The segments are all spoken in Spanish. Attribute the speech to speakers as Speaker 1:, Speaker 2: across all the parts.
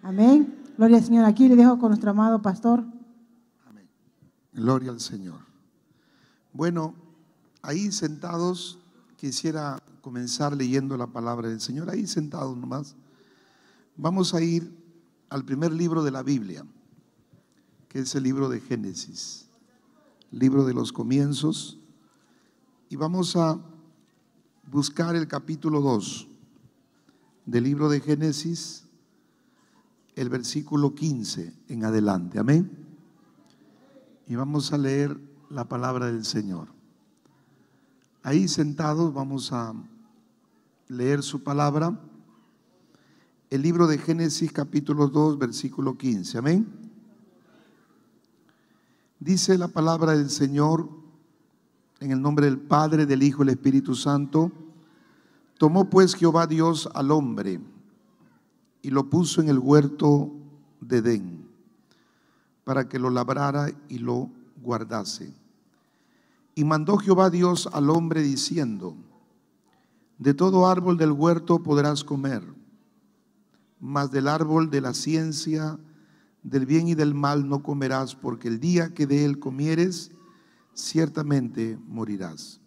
Speaker 1: Amén. Gloria al Señor. Aquí le dejo con nuestro amado pastor.
Speaker 2: Amén. Gloria al Señor. Bueno, ahí sentados, quisiera comenzar leyendo la palabra del Señor. Ahí sentados nomás. Vamos a ir al primer libro de la Biblia, que es el libro de Génesis, libro de los comienzos, y vamos a buscar el capítulo 2 del libro de Génesis, el versículo 15 en adelante. Amén. Y vamos a leer la palabra del Señor. Ahí sentados vamos a leer su palabra. El libro de Génesis capítulo 2 versículo 15. Amén. Dice la palabra del Señor en el nombre del Padre, del Hijo y del Espíritu Santo. Tomó pues Jehová Dios al hombre y lo puso en el huerto de Edén para que lo labrara y lo guardase. Y mandó Jehová Dios al hombre diciendo: de todo árbol del huerto podrás comer, mas del árbol de la ciencia del bien y del mal no comerás, porque el día que de él comieres, ciertamente morirás.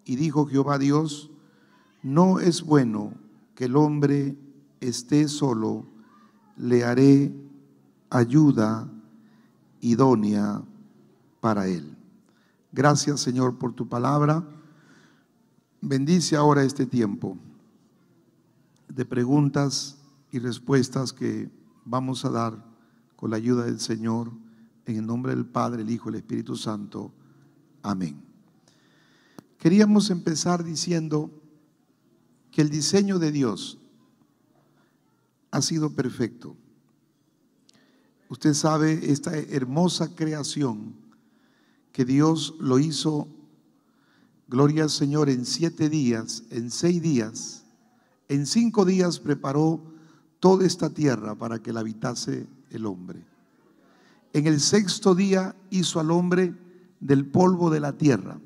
Speaker 2: Y dijo Jehová Dios: no es bueno que el hombre esté solo, le haré ayuda idónea para él. Gracias, Señor, por tu palabra. Bendice ahora este tiempo de preguntas y respuestas que vamos a dar con la ayuda del Señor, en el nombre del Padre, el Hijo y el Espíritu Santo. Amén. Queríamos empezar diciendo que el diseño de Dios ha sido perfecto. Usted sabe, esta hermosa creación que Dios lo hizo, gloria al Señor, en 7 días, en 6 días, en 5 días preparó toda esta tierra para que la habitase el hombre. En el 6º día hizo al hombre del polvo de la tierra.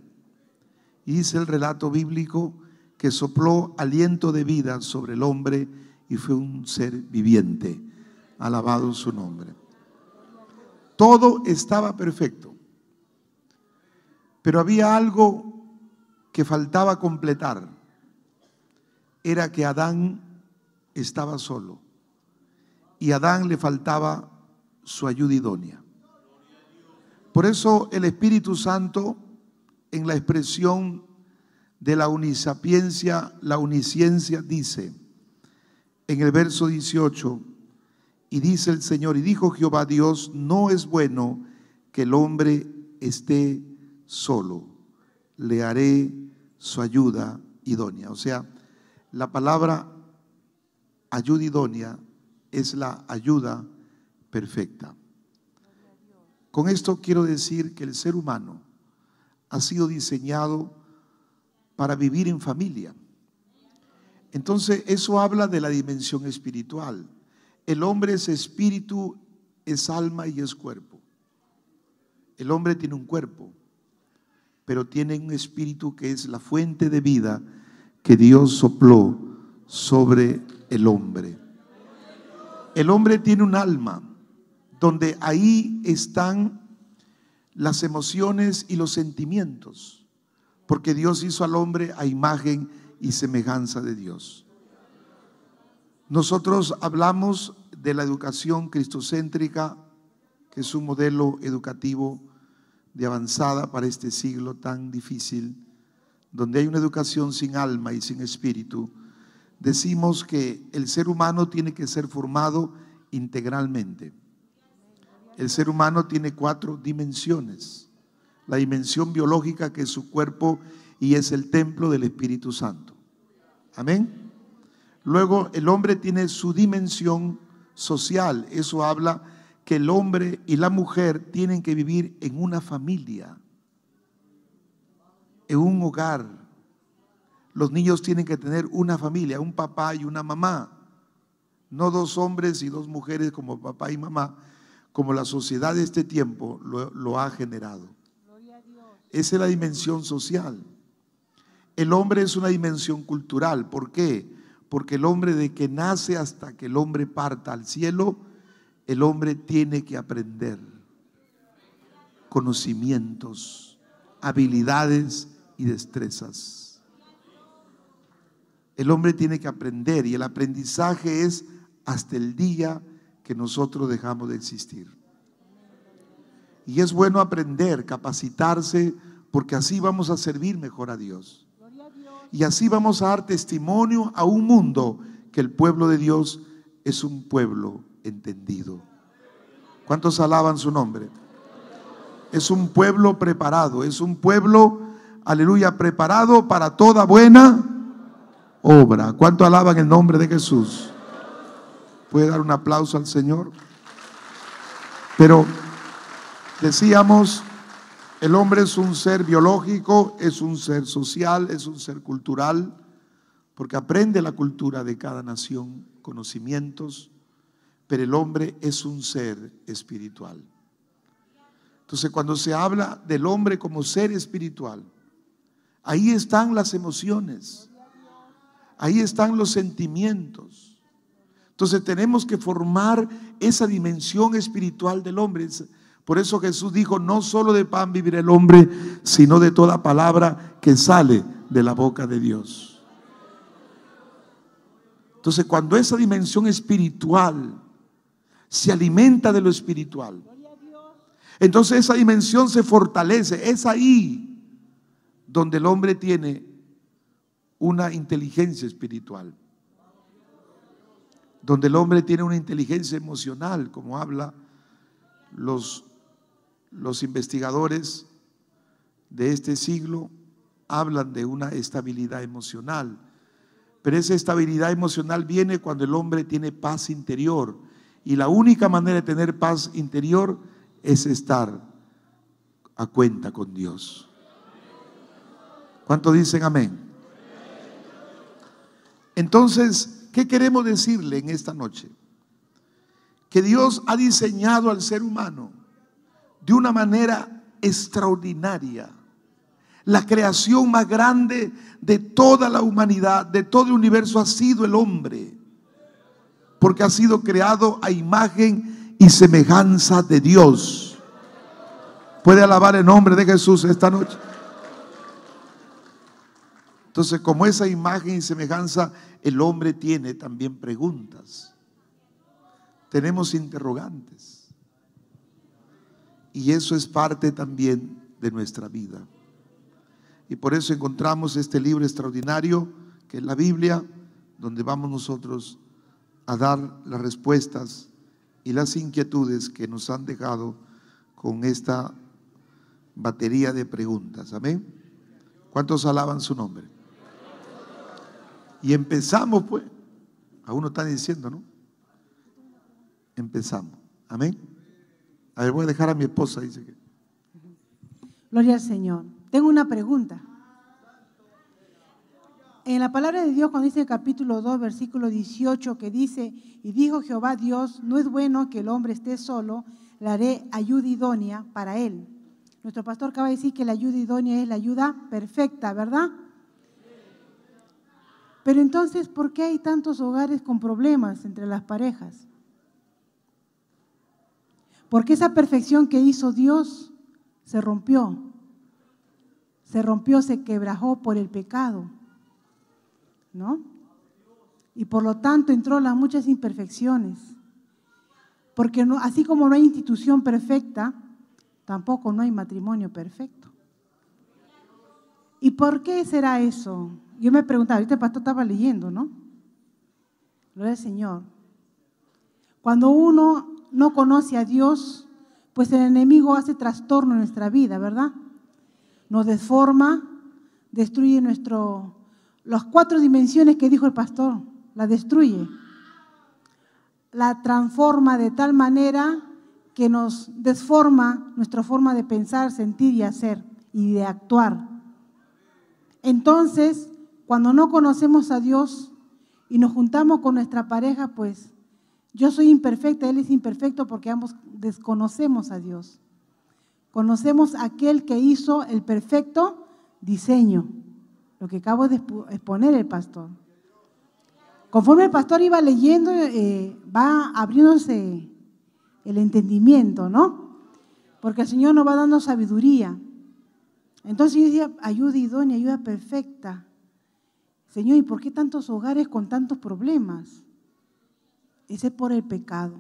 Speaker 2: Y dice el relato bíblico que sopló aliento de vida sobre el hombre y fue un ser viviente. Alabado su nombre. Todo estaba perfecto, pero había algo que faltaba completar. Era que Adán estaba solo y a Adán le faltaba su ayuda idónea. Por eso el Espíritu Santo, en la expresión de la unisapiencia, la unisciencia, dice en el verso 18: y dice el Señor, y dijo Jehová Dios, no es bueno que el hombre esté solo, le haré su ayuda idónea. O sea, la palabra ayuda idónea es la ayuda perfecta. Con esto quiero decir que el ser humano ha sido diseñado para vivir en familia. Entonces eso habla de la dimensión espiritual. El hombre es espíritu, es alma y es cuerpo. El hombre tiene un cuerpo, pero tiene un espíritu que es la fuente de vida que Dios sopló sobre el hombre. El hombre tiene un alma, donde ahí están las emociones y los sentimientos, porque Dios hizo al hombre a imagen y semejanza de Dios. Nosotros hablamos de la educación cristocéntrica, que es un modelo educativo de avanzada para este siglo tan difícil, donde hay una educación sin alma y sin espíritu. Decimos que el ser humano tiene que ser formado integralmente. El ser humano tiene 4 dimensiones. La dimensión biológica, que es su cuerpo y es el templo del Espíritu Santo. Amén. Luego el hombre tiene su dimensión social. Eso habla que el hombre y la mujer tienen que vivir en una familia, en un hogar. Los niños tienen que tener una familia, un papá y una mamá. No 2 hombres y 2 mujeres como papá y mamá, como la sociedad de este tiempo lo ha generado. Esa es la dimensión social. El hombre es una dimensión cultural. ¿Por qué? porque el hombre de que nace hasta que el hombre parta al cielo, el hombre tiene que aprender conocimientos, habilidades y destrezas. El hombre tiene que aprender, y el aprendizaje es hasta el día que nosotros dejamos de existir. Y es bueno aprender, capacitarse, porque así vamos a servir mejor a Dios. Y así vamos a dar testimonio a un mundo que el pueblo de Dios es un pueblo entendido. ¿Cuántos alaban su nombre? Es un pueblo preparado, es un pueblo, aleluya, preparado para toda buena obra. ¿Cuánto alaban el nombre de Jesús? ¿Puede dar un aplauso al Señor? Pero decíamos, el hombre es un ser biológico, es un ser social, es un ser cultural, porque aprende la cultura de cada nación, conocimientos, pero el hombre es un ser espiritual. Entonces, cuando se habla del hombre como ser espiritual, ahí están las emociones, ahí están los sentimientos. Entonces, tenemos que formar esa dimensión espiritual del hombre. Por eso Jesús dijo, no solo de pan vivirá el hombre, sino de toda palabra que sale de la boca de Dios. Entonces, cuando esa dimensión espiritual se alimenta de lo espiritual, entonces esa dimensión se fortalece. Es ahí donde el hombre tiene una inteligencia espiritual, donde el hombre tiene una inteligencia emocional, como habla los investigadores de este siglo, hablan de una estabilidad emocional. Pero esa estabilidad emocional viene cuando el hombre tiene paz interior, y la única manera de tener paz interior es estar a cuenta con Dios. ¿Cuántos dicen amén? Entonces, ¿qué queremos decirle en esta noche? Que Dios ha diseñado al ser humano de una manera extraordinaria. La creación más grande de toda la humanidad, de todo el universo, ha sido el hombre, porque ha sido creado a imagen y semejanza de Dios. ¿Puede alabar el nombre de Jesús esta noche? Entonces, como esa imagen y semejanza, el hombre tiene también preguntas. Tenemos interrogantes. Y eso es parte también de nuestra vida. Y por eso encontramos este libro extraordinario, que es la Biblia, donde vamos nosotros a dar las respuestas y las inquietudes que nos han dejado con esta batería de preguntas. Amén. ¿Cuántos alaban su nombre? Y empezamos, pues. A uno está diciendo, ¿no? Empezamos. Amén. A ver, voy a dejar a mi esposa, dice que.
Speaker 1: Gloria al Señor. Tengo una pregunta. En la palabra de Dios, cuando dice el capítulo 2, versículo 18, que dice, y dijo Jehová Dios, no es bueno que el hombre esté solo, le haré ayuda idónea para él. Nuestro pastor acaba de decir que la ayuda idónea es la ayuda perfecta, ¿verdad? Pero entonces, ¿por qué hay tantos hogares con problemas entre las parejas? Porque esa perfección que hizo Dios se rompió, se quebrajó por el pecado, ¿no? Y por lo tanto entró las muchas imperfecciones. Porque no, así como no hay institución perfecta, tampoco no hay matrimonio perfecto. ¿Y por qué será eso? Yo me preguntaba, ahorita el pastor estaba leyendo, ¿no? Gloria al Señor. Cuando uno no conoce a Dios, pues el enemigo hace trastorno en nuestra vida, ¿verdad? Nos deforma, destruye las 4 dimensiones que dijo el pastor, la destruye. La transforma de tal manera que nos desforma nuestra forma de pensar, sentir y hacer y de actuar. Entonces, cuando no conocemos a Dios y nos juntamos con nuestra pareja, pues yo soy imperfecta, él es imperfecto, porque ambos desconocemos a Dios. Conocemos a aquel que hizo el perfecto diseño, lo que acabo de exponer el pastor. Conforme el pastor iba leyendo, va abriéndose el entendimiento, ¿no? Porque el Señor nos va dando sabiduría. Entonces yo decía, ayuda idónea, ayuda perfecta. Señor, ¿y por qué tantos hogares con tantos problemas? Ese es por el pecado.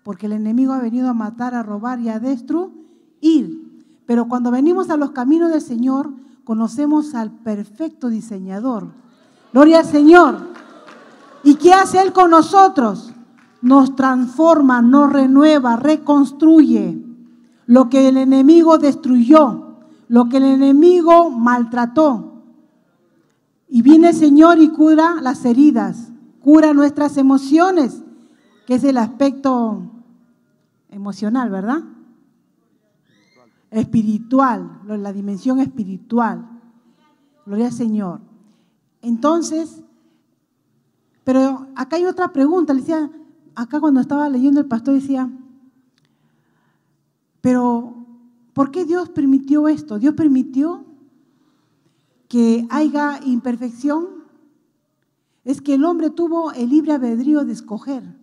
Speaker 1: Porque el enemigo ha venido a matar, a robar y a destruir. Pero cuando venimos a los caminos del Señor, conocemos al perfecto diseñador. Gloria al Señor. ¿Y qué hace Él con nosotros? Nos transforma, nos renueva, reconstruye lo que el enemigo destruyó, lo que el enemigo maltrató. Y viene el Señor y cura las heridas, cura nuestras emociones, que es el aspecto emocional, ¿verdad? Espiritual, la dimensión espiritual. Gloria al Señor. Entonces, pero acá hay otra pregunta. Le decía, acá cuando estaba leyendo el pastor decía, pero ¿por qué Dios permitió esto? Dios permitió que haya imperfección. Es que el hombre tuvo el libre albedrío de escoger.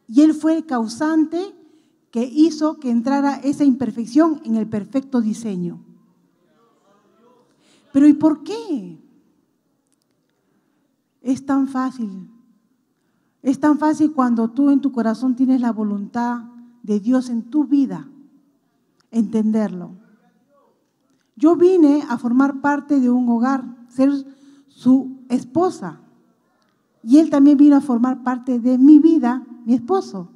Speaker 1: Y Él fue el causante que hizo que entrara esa imperfección en el perfecto diseño. Pero ¿y por qué? Es tan fácil. Es tan fácil cuando tú en tu corazón tienes la voluntad de Dios en tu vida, entenderlo. Yo vine a formar parte de un hogar, ser su esposa. Y Él también vino a formar parte de mi vida, mi esposo.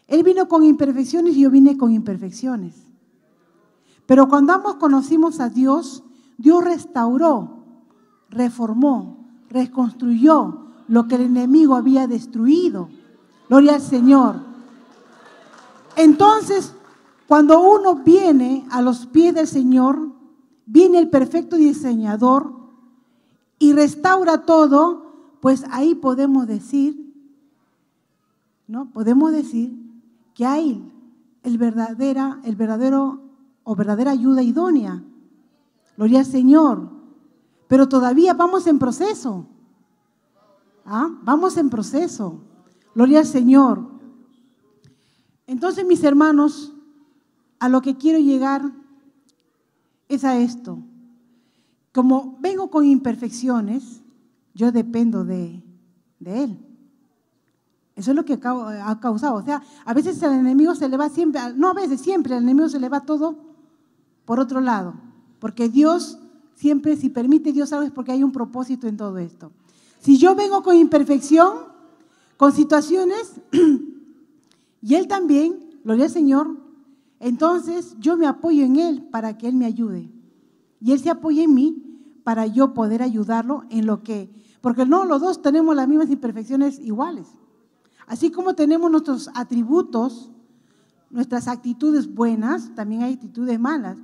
Speaker 1: Él vino con imperfecciones y yo vine con imperfecciones. Pero cuando ambos conocimos a Dios, Dios restauró, reformó, reconstruyó lo que el enemigo había destruido. Gloria al Señor. Entonces, cuando uno viene a los pies del Señor, viene el perfecto diseñador y restaura todo, pues ahí podemos decir, ¿no? Podemos decir que hay el verdadera ayuda idónea. Gloria al Señor. Pero todavía vamos en proceso. Vamos en proceso. Gloria al Señor. Entonces, mis hermanos, a lo que quiero llegar es a esto. Como vengo con imperfecciones, yo dependo de Él. Eso es lo que ha causado. O sea, a veces el enemigo se le va siempre, no a veces, siempre el enemigo se le va todo por otro lado. Porque Dios siempre, si permite Dios algo, es porque hay un propósito en todo esto. Si yo vengo con imperfección, con situaciones, y Él también, gloria al Señor, entonces yo me apoyo en Él para que Él me ayude. Y Él se apoya en mí para yo poder ayudarlo en lo que, porque no, los dos tenemos las mismas imperfecciones iguales. Así como tenemos nuestros atributos, nuestras actitudes buenas, también hay actitudes malas.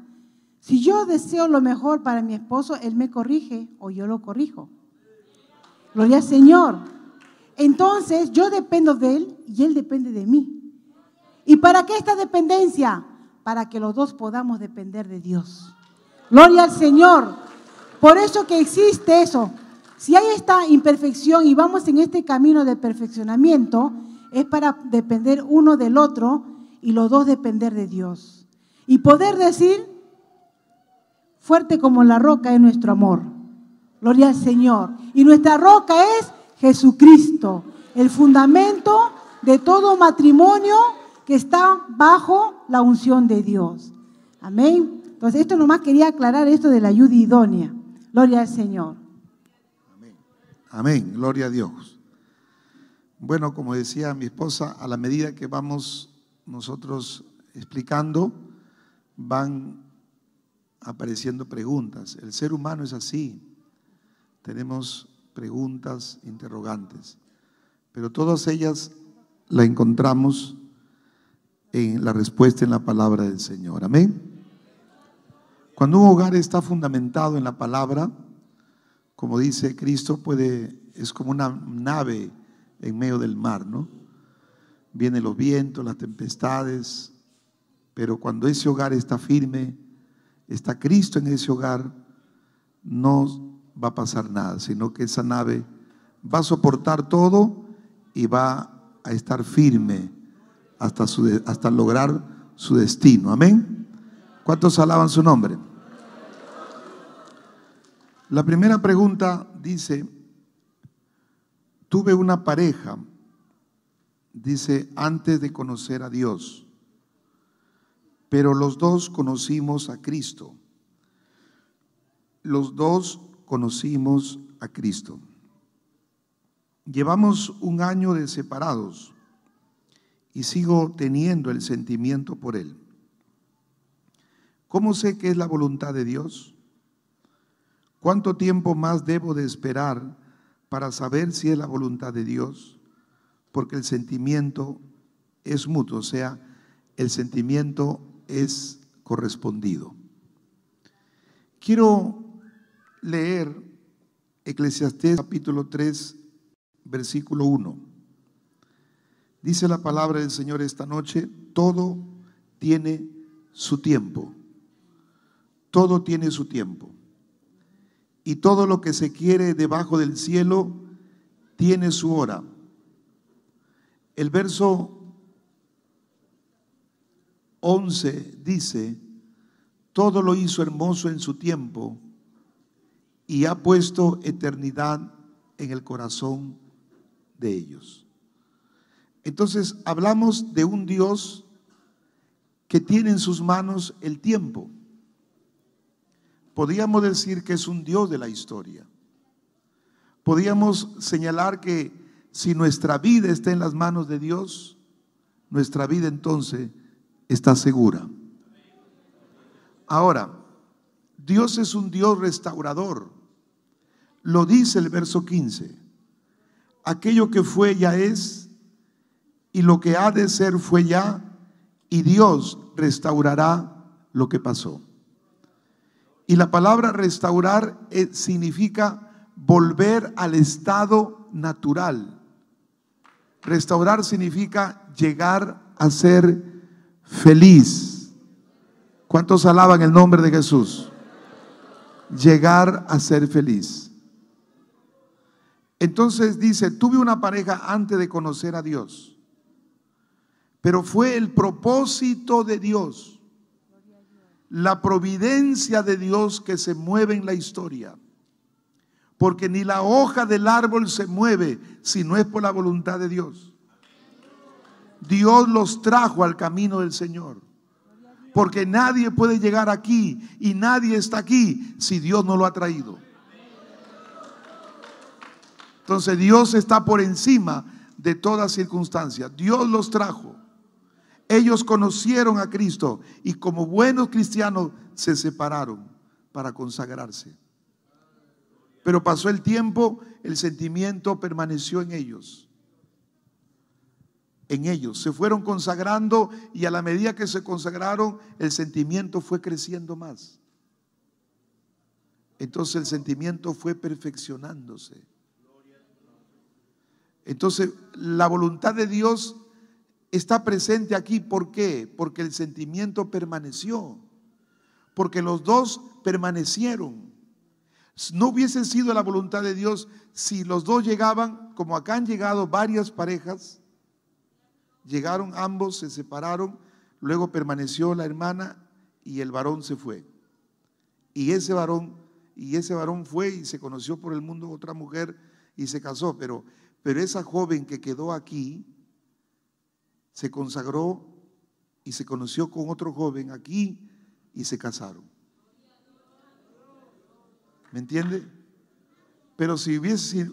Speaker 1: Si yo deseo lo mejor para mi esposo, Él me corrige o yo lo corrijo. Gloria al Señor. Entonces yo dependo de Él y Él depende de mí. ¿Y para qué esta dependencia? Para que los dos podamos depender de Dios. Gloria al Señor. Por eso que existe eso. Si hay esta imperfección y vamos en este camino de perfeccionamiento, es para depender uno del otro y los dos depender de Dios. Y poder decir, fuerte como la roca es nuestro amor. Gloria al Señor. Y nuestra roca es Jesucristo, el fundamento de todo matrimonio que está bajo la unción de Dios. Amén. Entonces, esto nomás quería aclarar esto de la ayuda idónea. Gloria al Señor.
Speaker 2: Amén. Amén. Gloria a Dios. Bueno, como decía mi esposa, a la medida que vamos nosotros explicando, van apareciendo preguntas. El ser humano es así. Tenemos preguntas, interrogantes, pero todas ellas la encontramos en la respuesta en la palabra del Señor. Amén. Cuando un hogar está fundamentado en la palabra, como dice Cristo, es como una nave en medio del mar, ¿no? Vienen los vientos, las tempestades, pero cuando ese hogar está firme, está Cristo en ese hogar, no va a pasar nada, sino que esa nave va a soportar todo y va a estar firme hasta lograr su destino. Amén. ¿Cuántos alaban su nombre? La primera pregunta dice: tuve una pareja, dice, antes de conocer a Dios, pero los dos conocimos a Cristo. Los dos conocimos a Cristo. Llevamos un año de separados y sigo teniendo el sentimiento por él. ¿Cómo sé que es la voluntad de Dios? ¿Cuánto tiempo más debo de esperar para saber si es la voluntad de Dios? Porque el sentimiento es mutuo, o sea, el sentimiento es correspondido. Quiero leer Eclesiastés capítulo 3, versículo 1. Dice la palabra del Señor esta noche: todo tiene su tiempo. Todo tiene su tiempo. Y todo lo que se quiere debajo del cielo tiene su hora. El verso 11 dice: todo lo hizo hermoso en su tiempo y ha puesto eternidad en el corazón de ellos. Entonces hablamos de un Dios que tiene en sus manos el tiempo. Podríamos decir que es un Dios de la historia. Podríamos señalar que si nuestra vida está en las manos de Dios, nuestra vida entonces está segura. Ahora, Dios es un Dios restaurador. Lo dice el verso 15. Aquello que fue ya es, y lo que ha de ser fue ya, y Dios restaurará lo que pasó. Y la palabra restaurar significa volver al estado natural. Restaurar significa llegar a ser feliz. ¿Cuántos alaban el nombre de Jesús? Llegar a ser feliz. Entonces dice: tuve una pareja antes de conocer a Dios, pero fue el propósito de Dios, la providencia de Dios que se mueve en la historia. Porque ni la hoja del árbol se mueve si no es por la voluntad de Dios. Dios los trajo al camino del Señor. Porque nadie puede llegar aquí y nadie está aquí si Dios no lo ha traído. Entonces Dios está por encima de toda circunstancia. Dios los trajo. Ellos conocieron a Cristo y como buenos cristianos se separaron para consagrarse. Pero pasó el tiempo, el sentimiento permaneció en ellos. En ellos se fueron consagrando y a la medida que se consagraron, el sentimiento fue creciendo más. Entonces el sentimiento fue perfeccionándose. Entonces la voluntad de Dios está presente aquí. ¿Por qué? Porque el sentimiento permaneció. Porque los dos permanecieron. No hubiese sido la voluntad de Dios si los dos llegaban, como acá han llegado varias parejas. Llegaron ambos, se separaron, luego permaneció la hermana y el varón se fue. Y ese varón fue y se conoció por el mundo otra mujer y se casó. Pero esa joven que quedó aquí se consagró y se conoció con otro joven aquí y se casaron. ¿Me entiende? Pero si hubiese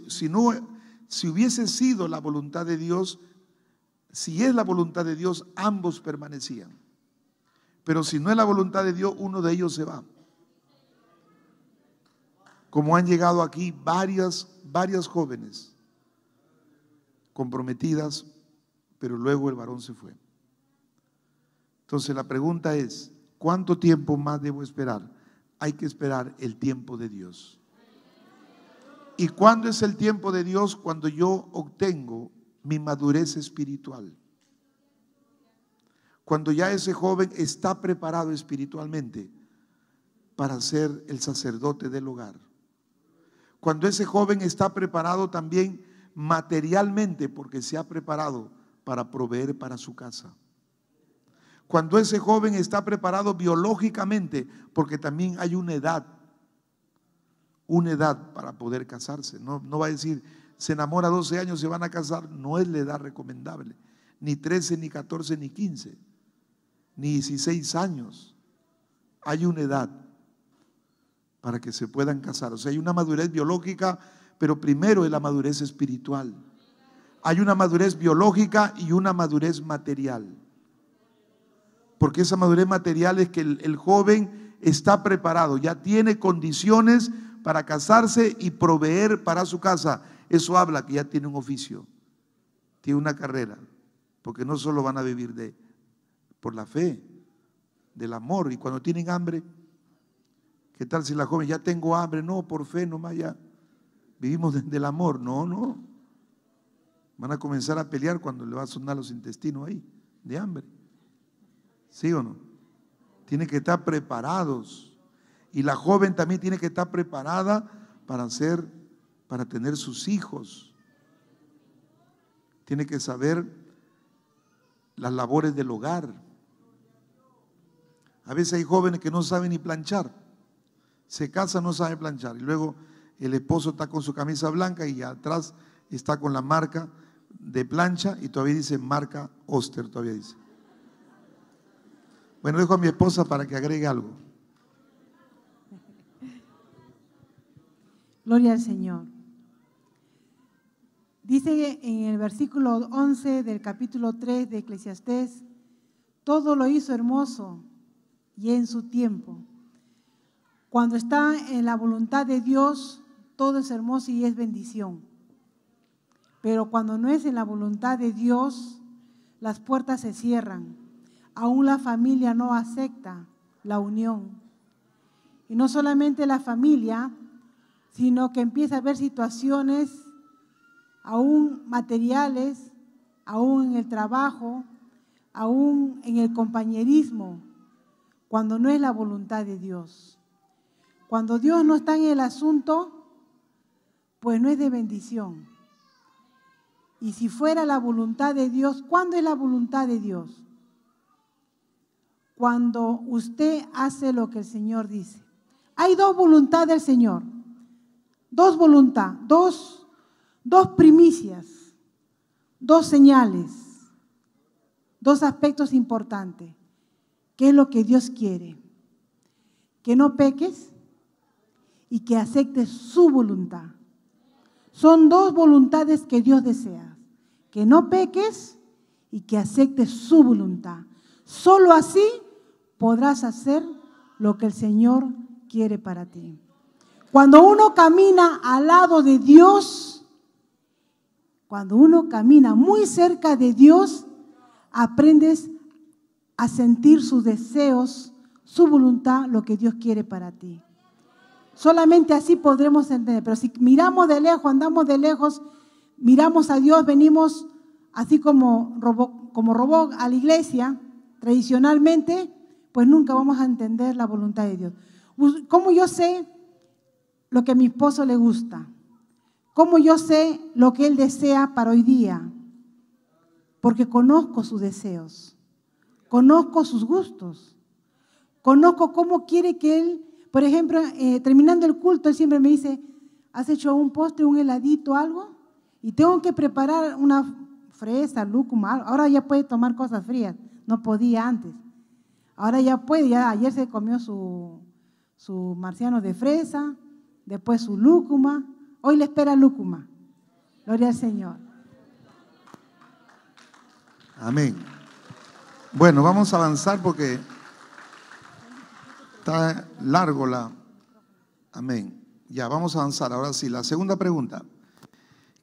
Speaker 2: sido la voluntad de Dios, si es la voluntad de Dios, ambos permanecían. Pero si no es la voluntad de Dios, uno de ellos se va. Como han llegado aquí varias jóvenes comprometidas, pero luego el varón se fue. Entonces la pregunta es: ¿cuánto tiempo más debo esperar? Hay que esperar el tiempo de Dios. ¿Y cuándo es el tiempo de Dios? Cuando yo obtengo mi madurez espiritual. Cuando ya ese joven está preparado espiritualmente para ser el sacerdote del hogar. Cuando ese joven está preparado también materialmente, porque se ha preparado para proveer para su casa. Cuando ese joven está preparado biológicamente, porque también hay una edad para poder casarse. No va a decir, se enamora a 12 años, se van a casar. No es la edad recomendable. Ni 13, ni 14, ni 15, ni 16 años. Hay una edad para que se puedan casar. O sea, hay una madurez biológica, pero primero es la madurez espiritual. Hay una madurez biológica y una madurez material. Porque esa madurez material es que el joven está preparado, ya tiene condiciones para casarse y proveer para su casa. Eso habla que ya tiene un oficio, tiene una carrera, porque no solo van a vivir por la fe, del amor. Y cuando tienen hambre, ¿qué tal si la joven, ya tengo hambre? No, por fe nomás ya vivimos del amor. No. Van a comenzar a pelear cuando le va a sonar los intestinos ahí, de hambre. ¿Sí o no? Tienen que estar preparados. Y la joven también tiene que estar preparada para tener sus hijos. Tiene que saber las labores del hogar. A veces hay jóvenes que no saben ni planchar. Se casan, no saben planchar. Y luego el esposo está con su camisa blanca y atrás está con la marca de plancha y todavía dice marca Oster, todavía dice. Bueno, dejo a mi esposa para que agregue algo.
Speaker 1: Gloria al Señor. Dice en el versículo 11 del capítulo 3 de Eclesiastés, todo lo hizo hermoso y en su tiempo. Cuando está en la voluntad de Dios, todo es hermoso y es bendición. Pero cuando no es en la voluntad de Dios, las puertas se cierran. Aún la familia no acepta la unión. Y no solamente la familia, sino que empieza a haber situaciones, aún materiales, aún en el trabajo, aún en el compañerismo, cuando no es la voluntad de Dios. Cuando Dios no está en el asunto, pues no es de bendición. Y si fuera la voluntad de Dios, ¿cuándo es la voluntad de Dios? Cuando usted hace lo que el Señor dice. Hay dos voluntades del Señor, dos voluntades, dos primicias, dos señales, dos aspectos importantes. ¿Qué es lo que Dios quiere? Que no peques y que aceptes su voluntad. Son dos voluntades que Dios desea. Que no peques y que aceptes su voluntad. Solo así podrás hacer lo que el Señor quiere para ti. Cuando uno camina al lado de Dios, cuando uno camina muy cerca de Dios, aprendes a sentir sus deseos, su voluntad, lo que Dios quiere para ti. Solamente así podremos entender. Pero si miramos de lejos, andamos de lejos, miramos a Dios, venimos así como robot a la iglesia, tradicionalmente, pues nunca vamos a entender la voluntad de Dios. ¿Cómo yo sé lo que a mi esposo le gusta? ¿Cómo yo sé lo que él desea para hoy día? Porque conozco sus deseos, conozco sus gustos, conozco cómo quiere que él, por ejemplo, terminando el culto, él siempre me dice, ¿has hecho un postre, un heladito, algo? Y tengo que preparar una fresa, lúcuma, algo. Ahora ya puede tomar cosas frías, no podía antes. Ahora ya puede, ya ayer se comió su marciano de fresa, después su lúcuma, hoy le espera lúcuma. Gloria al Señor.
Speaker 2: Amén. Bueno, vamos a avanzar porque está largo Amén. Ya, vamos a avanzar. Ahora sí, la segunda pregunta.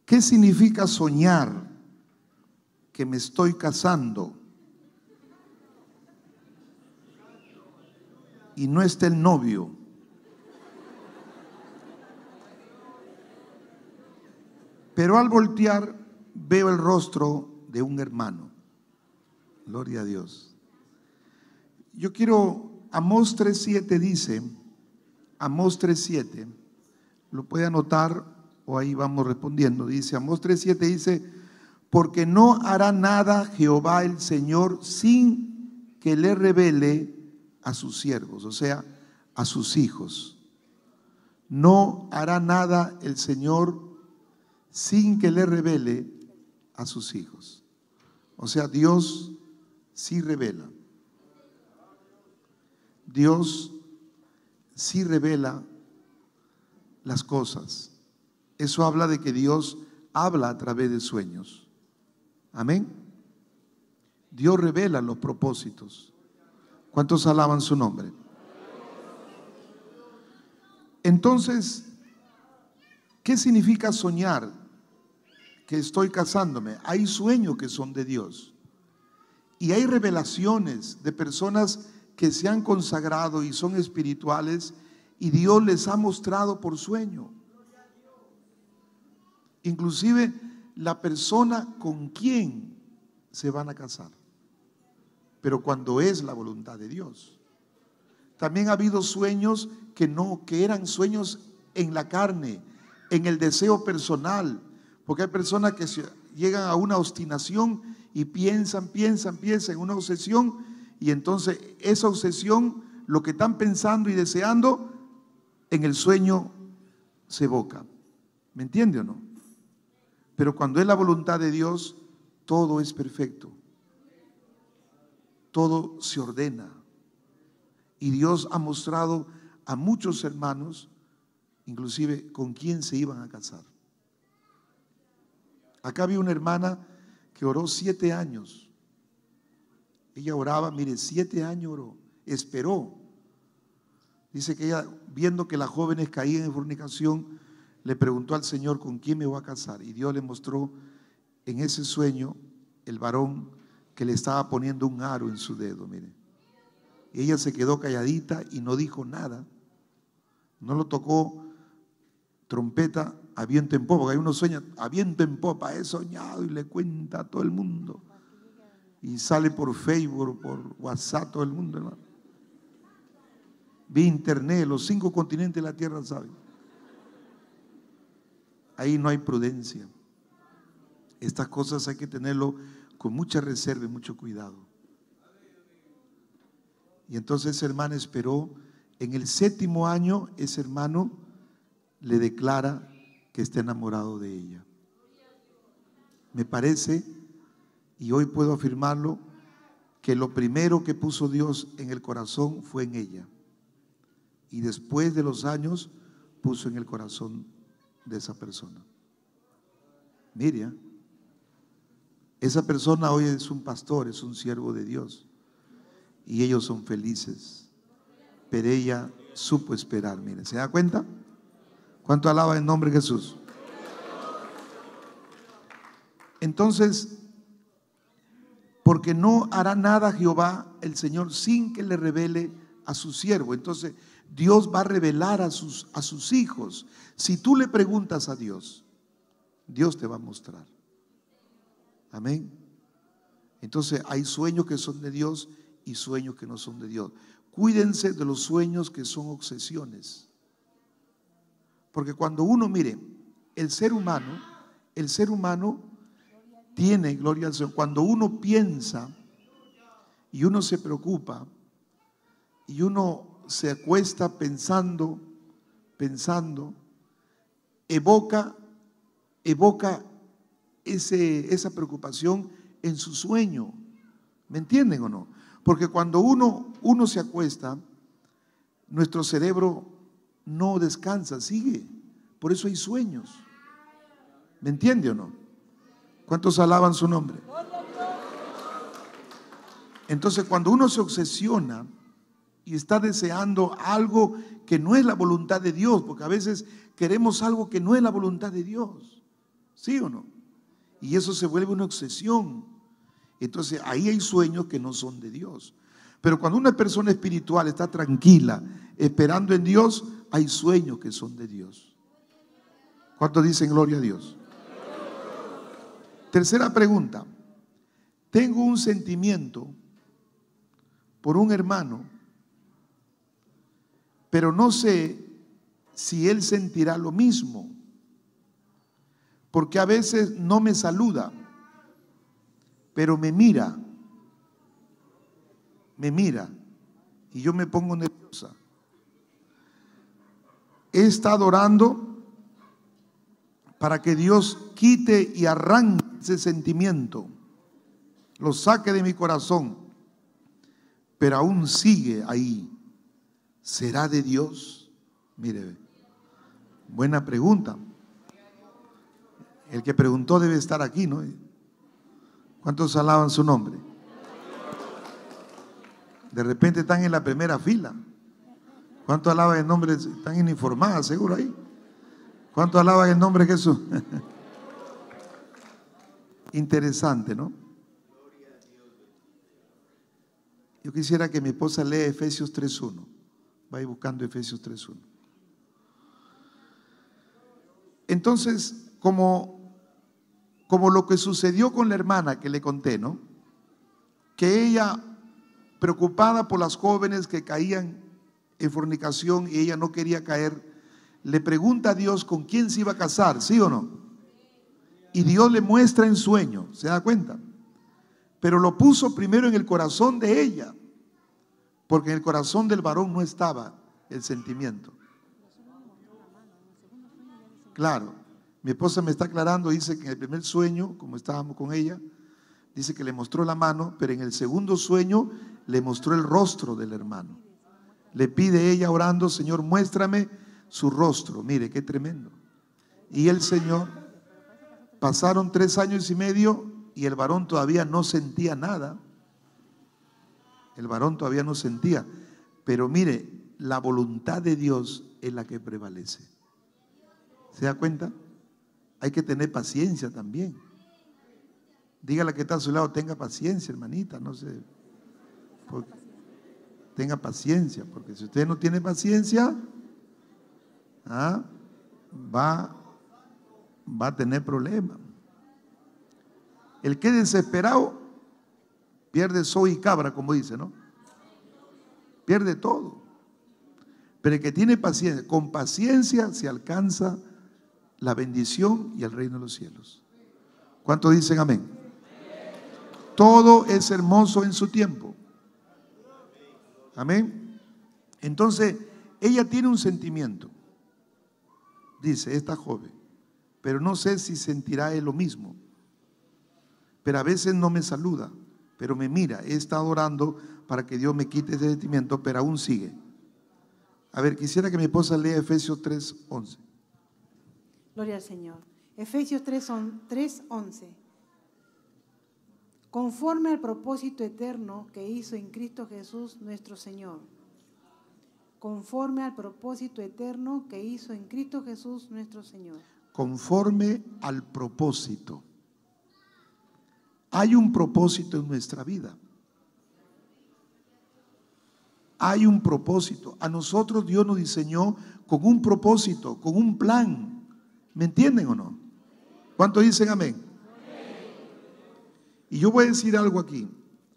Speaker 2: ¿Qué significa soñar que me estoy casando y no está el novio? Pero al voltear veo el rostro de un hermano. Gloria a Dios. Yo quiero, Amós 3:7 dice, Amós 3:7, Lo puede anotar o ahí vamos respondiendo. Dice Amós 3:7, dice, porque no hará nada Jehová el Señor sin que le revele a sus siervos, o sea, a sus hijos. No hará nada el Señor sin que le revele a sus hijos. O sea, Dios sí revela. Dios sí revela las cosas. Eso habla de que Dios habla a través de sueños. Amén. Dios revela los propósitos. ¿Cuántos alaban su nombre? Entonces, ¿qué significa soñar que estoy casándome? Hay sueños que son de Dios y hay revelaciones de personas que se han consagrado y son espirituales y Dios les ha mostrado por sueño. Inclusive la persona con quien se van a casar, pero cuando es la voluntad de Dios. También ha habido sueños que eran sueños en la carne, en el deseo personal, porque hay personas que llegan a una obstinación y piensan en una obsesión, y entonces esa obsesión, lo que están pensando y deseando, en el sueño se evoca. ¿Me entiende o no? Pero cuando es la voluntad de Dios, todo es perfecto. Todo se ordena. Y Dios ha mostrado a muchos hermanos, inclusive con quién se iban a casar. Acá había una hermana que oró 7 años. Ella oraba, mire, 7 años oró, esperó. Dice que ella, viendo que las jóvenes caían en fornicación, le preguntó al Señor, ¿con quién me voy a casar? Y Dios le mostró en ese sueño el varón que le estaba poniendo un aro en su dedo, mire. Y ella se quedó calladita y no dijo nada. No lo tocó trompeta a viento en popa, porque hay unos sueños a viento en popa, he soñado, y le cuenta a todo el mundo. Y sale por Facebook, por WhatsApp, todo el mundo, hermano. Vi internet, los 5 continentes de la tierra saben. Ahí no hay prudencia. Estas cosas hay que tenerlo con mucha reserva y mucho cuidado. Y entonces ese hermano esperó. En el 7º año, ese hermano le declara que está enamorado de ella. Me parece, y hoy puedo afirmarlo, que lo primero que puso Dios en el corazón fue en ella. Y después de los años puso en el corazón de esa persona. Miriam, esa persona hoy es un pastor, es un siervo de Dios. Y ellos son felices. Pero ella supo esperar, mire, ¿se da cuenta? ¿Cuánto alaba el nombre de Jesús? Entonces, porque no hará nada Jehová el Señor sin que le revele a su siervo. Entonces Dios va a revelar a sus hijos. Si tú le preguntas a Dios, Dios te va a mostrar. Amén. Entonces hay sueños que son de Dios y sueños que no son de Dios. Cuídense de los sueños que son obsesiones. Porque cuando uno, mire, el ser humano tiene, gloria al Señor, cuando uno piensa y uno se preocupa y uno se acuesta pensando, evoca esa preocupación en su sueño. ¿Me entienden o no? Porque cuando uno se acuesta, nuestro cerebro no descansa, sigue. Por eso hay sueños. ¿Me entiende o no? ¿Cuántos alaban su nombre? Entonces, cuando uno se obsesiona y está deseando algo que no es la voluntad de Dios, porque a veces queremos algo que no es la voluntad de Dios, ¿sí o no? Y eso se vuelve una obsesión. Entonces ahí hay sueños que no son de Dios. Pero cuando una persona espiritual está tranquila, esperando en Dios, hay sueños que son de Dios. ¿Cuántos dicen gloria a Dios? Tercera pregunta. Tengo un sentimiento por un hermano, pero no sé si él sentirá lo mismo. Porque a veces no me saluda, pero me mira, y yo me pongo nerviosa. He estado orando para que Dios quite y arranque ese sentimiento, lo saque de mi corazón, pero aún sigue ahí. ¿Será de Dios? Mire, buena pregunta. El que preguntó debe estar aquí, ¿no? ¿Cuántos alaban su nombre? De repente están en la primera fila. ¿Cuántos alaban el nombre? Están informadas, seguro ahí. ¿Cuántos alaban el nombre de Jesús? Interesante, ¿no? Yo quisiera que mi esposa lea Efesios 3:1. Vaya buscando Efesios 3:1. Entonces, como lo que sucedió con la hermana que le conté, ¿no? Que ella, preocupada por las jóvenes que caían en fornicación y ella no quería caer, le pregunta a Dios con quién se iba a casar, ¿sí o no? Y Dios le muestra en sueño, ¿se da cuenta? Pero lo puso primero en el corazón de ella, porque en el corazón del varón no estaba el sentimiento. Claro. Mi esposa me está aclarando, dice que en el primer sueño, como estábamos con ella, dice que le mostró la mano, pero en el segundo sueño le mostró el rostro del hermano. Le pide ella orando, Señor, muéstrame su rostro. Mire, qué tremendo. Y el Señor, pasaron 3 años y medio y el varón todavía no sentía nada. El varón todavía no sentía. Pero mire, la voluntad de Dios es la que prevalece. ¿Se da cuenta? Hay que tener paciencia también. Dígale que está a su lado, tenga paciencia, hermanita, no sé. Tenga paciencia, porque si usted no tiene paciencia, va a tener problemas. El que es desesperado pierde soy y cabra, como dice, ¿no? Pierde todo. Pero el que tiene paciencia, con paciencia se alcanza la bendición y el reino de los cielos. ¿Cuántos dicen amén? Todo es hermoso en su tiempo. Amén. Entonces, ella tiene un sentimiento, dice esta joven, pero no sé si sentirá él lo mismo. Pero a veces no me saluda, pero me mira. He estado orando para que Dios me quite ese sentimiento, pero aún sigue. A ver, quisiera que mi esposa lea Efesios 3:11.
Speaker 1: Gloria al Señor. Efesios 3:11. Conforme al propósito eterno que hizo en Cristo Jesús nuestro Señor. Conforme al propósito eterno que hizo en Cristo Jesús nuestro Señor. Conforme al propósito. Hay un propósito en nuestra vida. Hay un propósito. A nosotros Dios nos diseñó con un propósito, con un plan. ¿Me entienden o no? ¿Cuántos dicen amén? Y yo voy a decir algo aquí.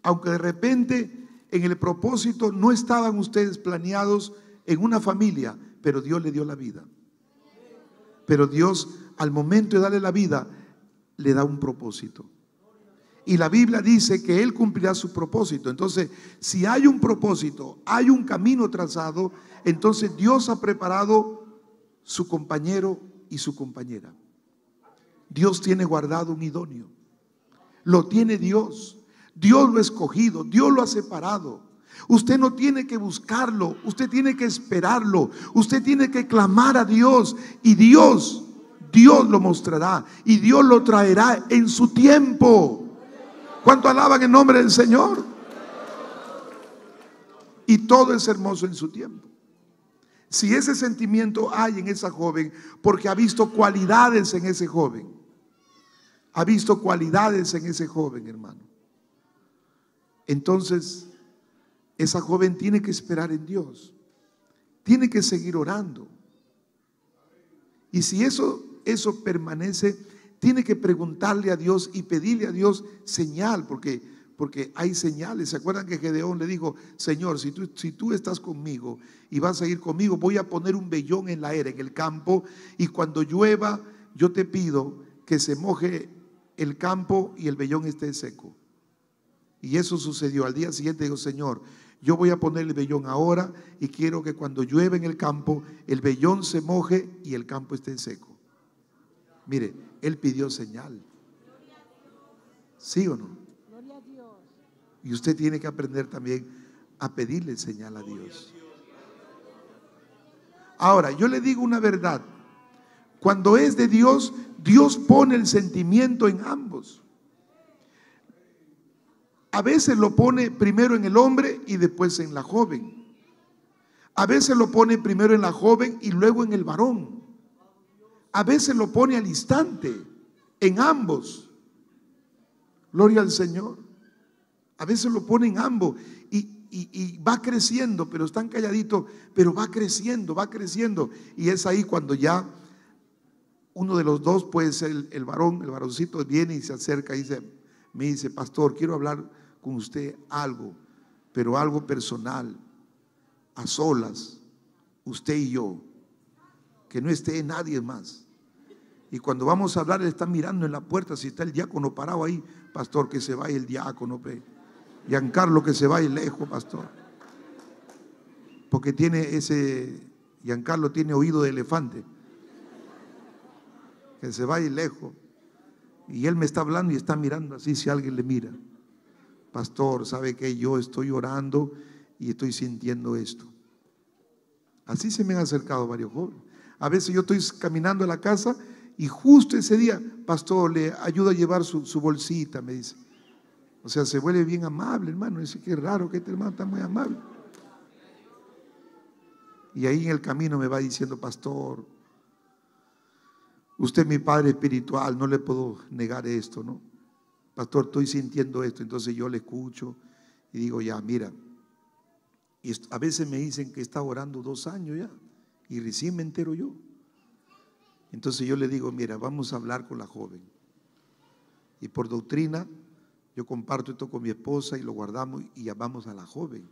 Speaker 1: Aunque de repente en el propósito no estaban ustedes planeados en una familia, pero Dios le dio la vida. Pero Dios, al momento de darle la vida, le da un propósito. Y la Biblia dice que Él cumplirá su propósito. Entonces, si hay un propósito, hay un camino trazado, entonces Dios ha preparado su compañero y su compañera. Dios tiene guardado un idóneo. Lo tiene Dios. Dios lo ha escogido, Dios lo ha separado. Usted no tiene que buscarlo, usted tiene que esperarlo, usted tiene que clamar a Dios y Dios lo mostrará y Dios lo traerá en su tiempo. ¿Cuánto alaban el nombre del Señor? Y todo es hermoso en su tiempo. Si ese sentimiento hay en esa joven, porque ha visto cualidades en ese joven, ha visto cualidades en ese joven, hermano, entonces esa joven tiene que esperar en Dios, tiene que seguir orando. Y si eso permanece, tiene que preguntarle a Dios y pedirle a Dios señal, porque
Speaker 2: porque hay señales. ¿Se acuerdan que Gedeón le dijo, Señor, si tú estás conmigo y vas a ir conmigo, voy a poner un vellón en la era, en el campo, y cuando llueva, yo te pido que se moje el campo y el vellón esté seco? Y eso sucedió. Al día siguiente dijo, Señor, yo voy a poner el vellón ahora y quiero que cuando llueva en el campo, el vellón se moje y el campo esté seco. Mire, él pidió señal. ¿Sí o no? Y usted tiene que aprender también a pedirle señal a Dios. Ahora, yo le digo una verdad. Cuando es de Dios, Dios pone el sentimiento en ambos. A veces lo pone primero en el hombre y después en la joven. A veces lo pone primero en la joven y luego en el varón. A veces lo pone al instante, en ambos. Gloria al Señor. A veces lo pone en ambos y va creciendo, pero están calladitos, pero va creciendo, va creciendo. Y es ahí cuando ya uno de los dos, puede ser el varón, el varoncito, viene y se acerca y me dice, pastor, quiero hablar con usted algo, pero algo personal, a solas, usted y yo, que no esté nadie más. Y cuando vamos a hablar, él está mirando en la puerta, si está el diácono parado ahí, pastor, que se vaya el diácono, Giancarlo, que se vaya lejos, pastor, porque Giancarlo tiene oído de elefante, que se vaya lejos. Y él me está hablando y está mirando así, si alguien le mira. Pastor, ¿sabe qué? Yo estoy orando y estoy sintiendo esto. Así se me han acercado varios jóvenes. A veces yo estoy caminando a la casa y justo ese día, pastor, le ayudo a llevar su bolsita, me dice. O sea, se vuelve bien amable, hermano. Dice, qué raro que este hermano está muy amable. Y ahí en el camino me va diciendo, pastor, usted es mi padre espiritual, no le puedo negar esto, ¿no? Pastor, estoy sintiendo esto. Entonces yo le escucho y digo, ya, mira. Y a veces me dicen que está orando 2 años ya y recién me entero yo. Entonces yo le digo, mira, vamos a hablar con la joven. Y por doctrina, yo comparto esto con mi esposa y lo guardamos y llamamos a la joven.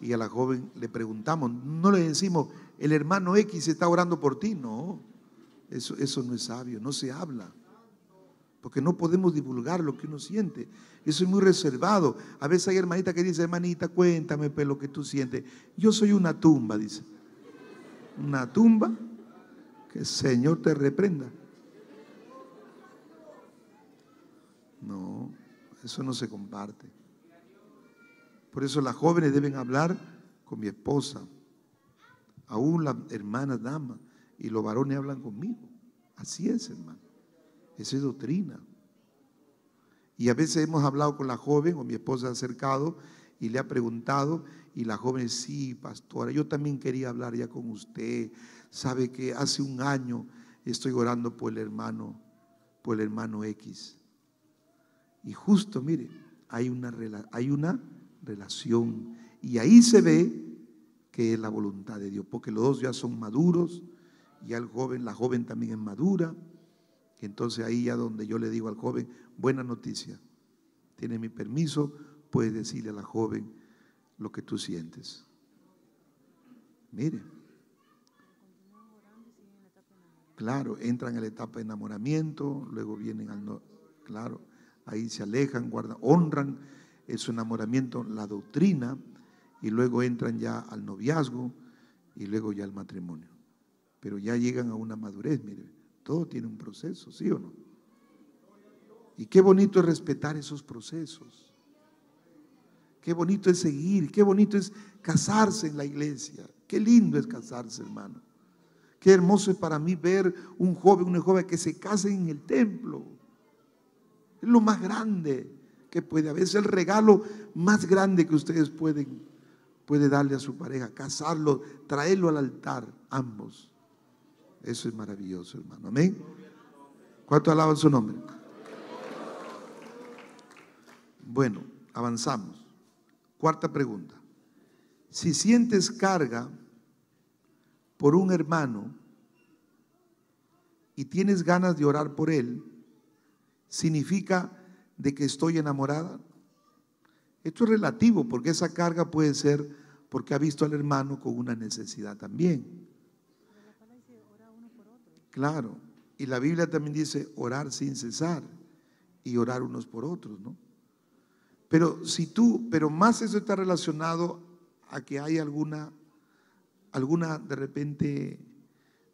Speaker 2: Y a la joven le preguntamos, no le decimos, el hermano X está orando por ti. No, eso no es sabio, no se habla. Porque no podemos divulgar lo que uno siente. Eso es muy reservado. A veces hay hermanita que dice, hermanita, cuéntame lo que tú sientes. Yo soy una tumba, dice. Una tumba, que el Señor te reprenda. No, eso no se comparte. Por eso las jóvenes deben hablar con mi esposa. Aún las hermanas damas y los varones hablan conmigo. Así es, hermano. Esa es doctrina. Y a veces hemos hablado con la joven, o mi esposa se ha acercado y le ha preguntado, y la joven, sí, pastora, yo también quería hablar ya con usted. Sabe que hace 1 año estoy orando por el hermano X. Y justo, mire, hay una relación, y ahí se ve que es la voluntad de Dios, porque los dos ya son maduros, ya la joven también es madura. Entonces ahí ya donde yo le digo al joven, buena noticia, tiene mi permiso, puedes decirle a la joven lo que tú sientes. Mire, claro, entran en la etapa de enamoramiento, luego vienen claro, ahí se alejan, honran su enamoramiento, la doctrina, y luego entran ya al noviazgo y luego ya al matrimonio. Pero ya llegan a una madurez, mire. Todo tiene un proceso, ¿sí o no? Y qué bonito es respetar esos procesos. Qué bonito es seguir, qué bonito es casarse en la iglesia. Qué lindo es casarse, hermano. Qué hermoso es para mí ver un joven, una joven que se casen en el templo. Es lo más grande que puede haber. Es el regalo más grande que ustedes puede darle a su pareja. Casarlo, traerlo al altar, ambos. Eso es maravilloso, hermano. Amén. ¿Cuánto alaban su nombre? Bueno, avanzamos. 4ª pregunta. Si sientes carga por un hermano y tienes ganas de orar por él, ¿significa de que estoy enamorada? Esto es relativo, porque esa carga puede ser porque ha visto al hermano con una necesidad también. Claro, y la Biblia también dice orar sin cesar y orar unos por otros, ¿no? Pero pero más eso está relacionado a que hay alguna de repente,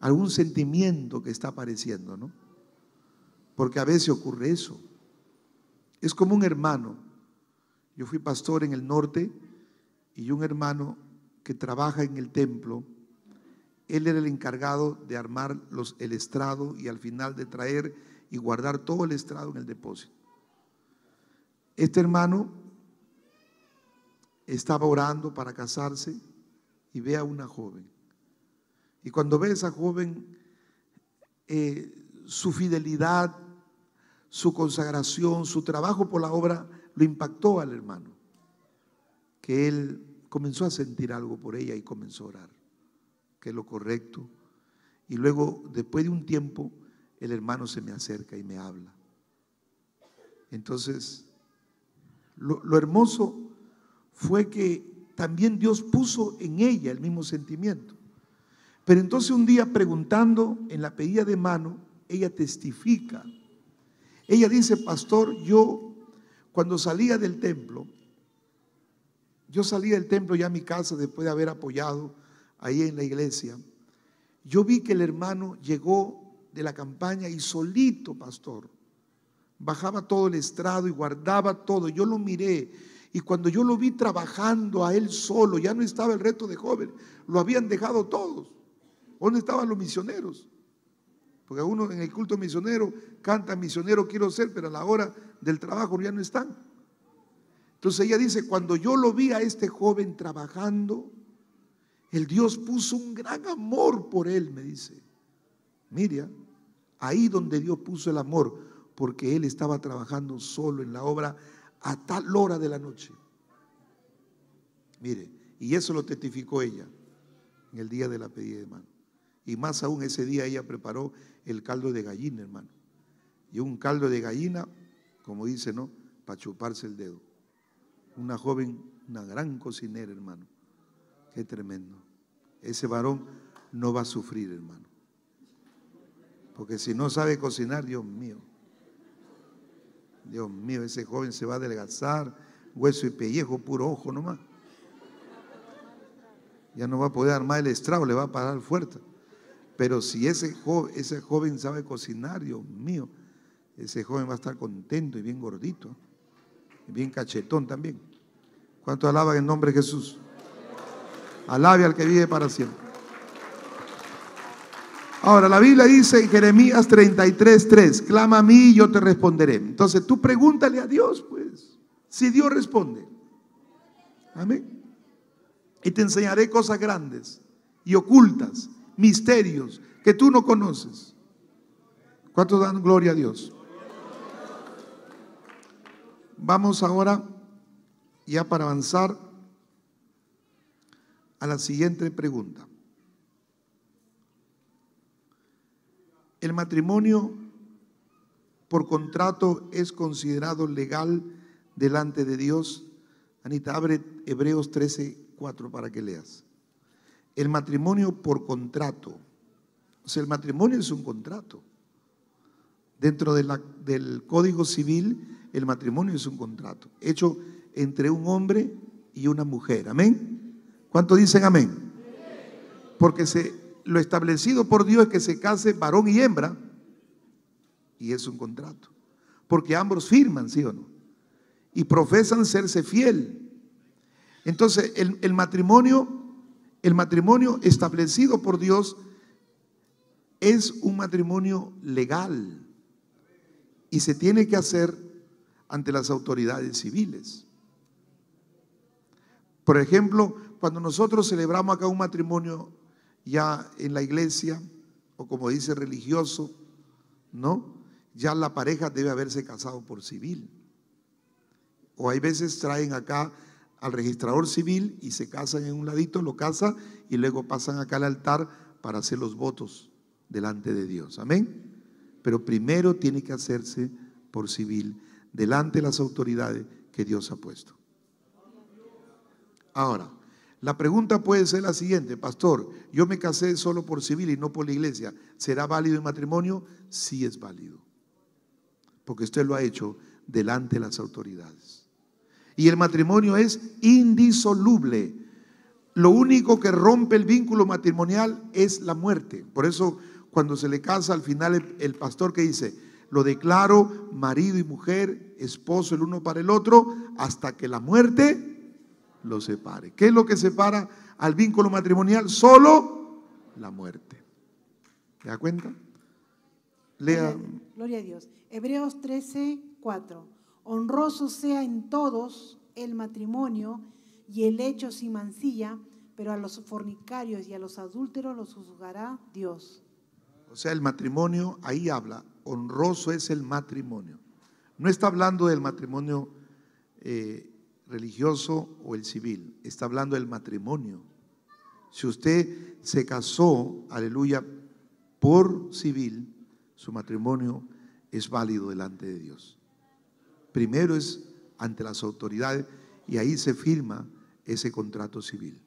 Speaker 2: algún sentimiento que está apareciendo, ¿no? Porque a veces ocurre eso. Es como un hermano. Yo fui pastor en el norte y un hermano que trabaja en el templo, él era el encargado de armar el estrado y al final de traer y guardar todo el estrado en el depósito. Este hermano estaba orando para casarse y ve a una joven. Y cuando ve a esa joven, su fidelidad, su consagración, su trabajo por la obra, lo impactó al hermano. Que él comenzó a sentir algo por ella y comenzó a orar, que es lo correcto. Y luego, después de un tiempo, el hermano se me acerca y me habla. Entonces, lo hermoso fue que también Dios puso en ella el mismo sentimiento. Pero entonces un día, preguntando en la pedida de mano, ella testifica. Ella dice: pastor, yo cuando salía del templo, ya a mi casa después de haber apoyado ahí en la iglesia, yo vi que el hermano llegó de la campaña y solito, pastor, bajaba todo el estrado y guardaba todo. Yo lo miré y cuando yo lo vi trabajando a él solo, ya no estaba el resto de jóvenes, lo habían dejado todos. ¿Dónde estaban los misioneros? Porque uno en el culto misionero canta: misionero quiero ser, pero a la hora del trabajo ya no están. Entonces ella dice: cuando yo lo vi a este joven trabajando, el Dios puso un gran amor por él, me dice. Mira, ahí donde Dios puso el amor, porque él estaba trabajando solo en la obra a tal hora de la noche. Mire, y eso lo testificó ella en el día de la pedida de mano. Y más aún, ese día ella preparó el caldo de gallina, hermano. Y un caldo de gallina, como dice, ¿no?, para chuparse el dedo. Una joven, una gran cocinera, hermano. Qué tremendo. Ese varón no va a sufrir, hermano. Porque si no sabe cocinar, Dios mío, ese joven se va a adelgazar, hueso y pellejo, puro ojo nomás. Ya no va a poder armar el estrado, le va a parar fuerte. Pero si ese joven sabe cocinar, Dios mío, ese joven va a estar contento y bien gordito, y bien cachetón también. ¿Cuánto alaban el nombre de Jesús? Alabe al que vive para siempre. Ahora, la Biblia dice en Jeremías 33:3, clama a mí y yo te responderé. Entonces tú pregúntale a Dios, pues, si Dios responde. Amén. Y te enseñaré cosas grandes y ocultas, misterios que tú no conoces. ¿Cuántos dan gloria a Dios? Vamos ahora, ya para avanzar, a la siguiente pregunta. ¿El matrimonio por contrato es considerado legal delante de Dios? Anita, abre Hebreos 13:4 para que leas. El matrimonio por contrato. O sea, el matrimonio es un contrato. Dentro del Código Civil, el matrimonio es un contrato hecho entre un hombre y una mujer. ¿Amén? ¿Cuántos dicen amén? Porque lo establecido por Dios es que se case varón y hembra, y es un contrato. Porque ambos firman, ¿sí o no? Y profesan serse fiel. Entonces, el matrimonio establecido por Dios es un matrimonio legal y se tiene que hacer ante las autoridades civiles. Por ejemplo, cuando nosotros celebramos acá un matrimonio ya en la iglesia, o como dice religioso, ¿no?, ya la pareja debe haberse casado por civil. O hay veces traen acá al registrador civil y se casan en un ladito, lo casan y luego pasan acá al altar para hacer los votos delante de Dios. Amén. Pero primero tiene que hacerse por civil, delante de las autoridades que Dios ha puesto. Ahora, la pregunta puede ser la siguiente: pastor, yo me casé solo por civil y no por la iglesia, ¿será válido el matrimonio? Sí es válido, porque usted lo ha hecho delante de las autoridades. Y el matrimonio es indisoluble. Lo único que rompe el vínculo matrimonial es la muerte. Por eso cuando se le casa, al final el pastor que dice: lo declaro marido y mujer, esposo el uno para el otro, hasta que la muerte los separe. ¿Qué es lo que separa al vínculo matrimonial? Solo la muerte. ¿Se da cuenta? Lea.
Speaker 1: Gloria a Dios. Hebreos 13:4. Honroso sea en todos el matrimonio y el hecho sin mancilla, pero a los fornicarios y a los adúlteros los juzgará Dios.
Speaker 2: O sea, el matrimonio, ahí habla, honroso es el matrimonio. No está hablando del matrimonio religioso o el civil, está hablando del matrimonio. Si usted se casó, aleluya, por civil, su matrimonio es válido delante de Dios. Primero es ante las autoridades y ahí se firma ese contrato civil,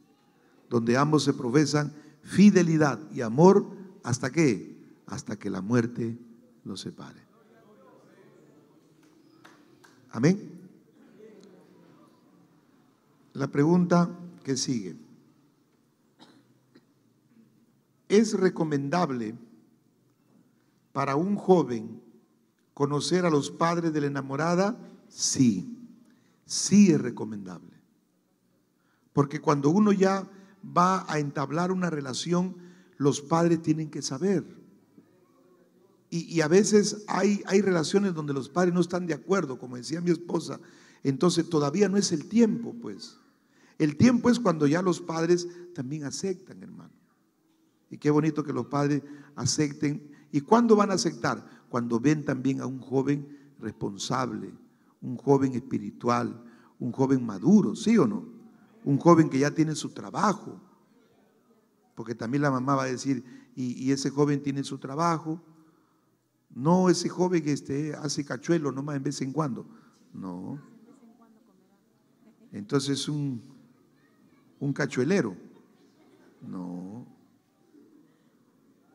Speaker 2: donde ambos se profesan fidelidad y amor. ¿Hasta qué? Hasta que la muerte los separe. Amén. La pregunta que sigue: ¿es recomendable para un joven conocer a los padres de la enamorada? Sí, sí es recomendable. Porque cuando uno ya va a entablar una relación, los padres tienen que saber. Y a veces hay relaciones donde los padres no están de acuerdo, como decía mi esposa. Entonces todavía no es el tiempo, pues. El tiempo es cuando ya los padres también aceptan, hermano. Y qué bonito que los padres acepten. ¿Y cuándo van a aceptar? Cuando ven también a un joven responsable, un joven espiritual, un joven maduro, ¿sí o no? Un joven que ya tiene su trabajo. Porque también la mamá va a decir: y ese joven tiene su trabajo. No ese joven que hace cachuelo nomás en vez en cuando. No. Entonces es un cachuelero. No.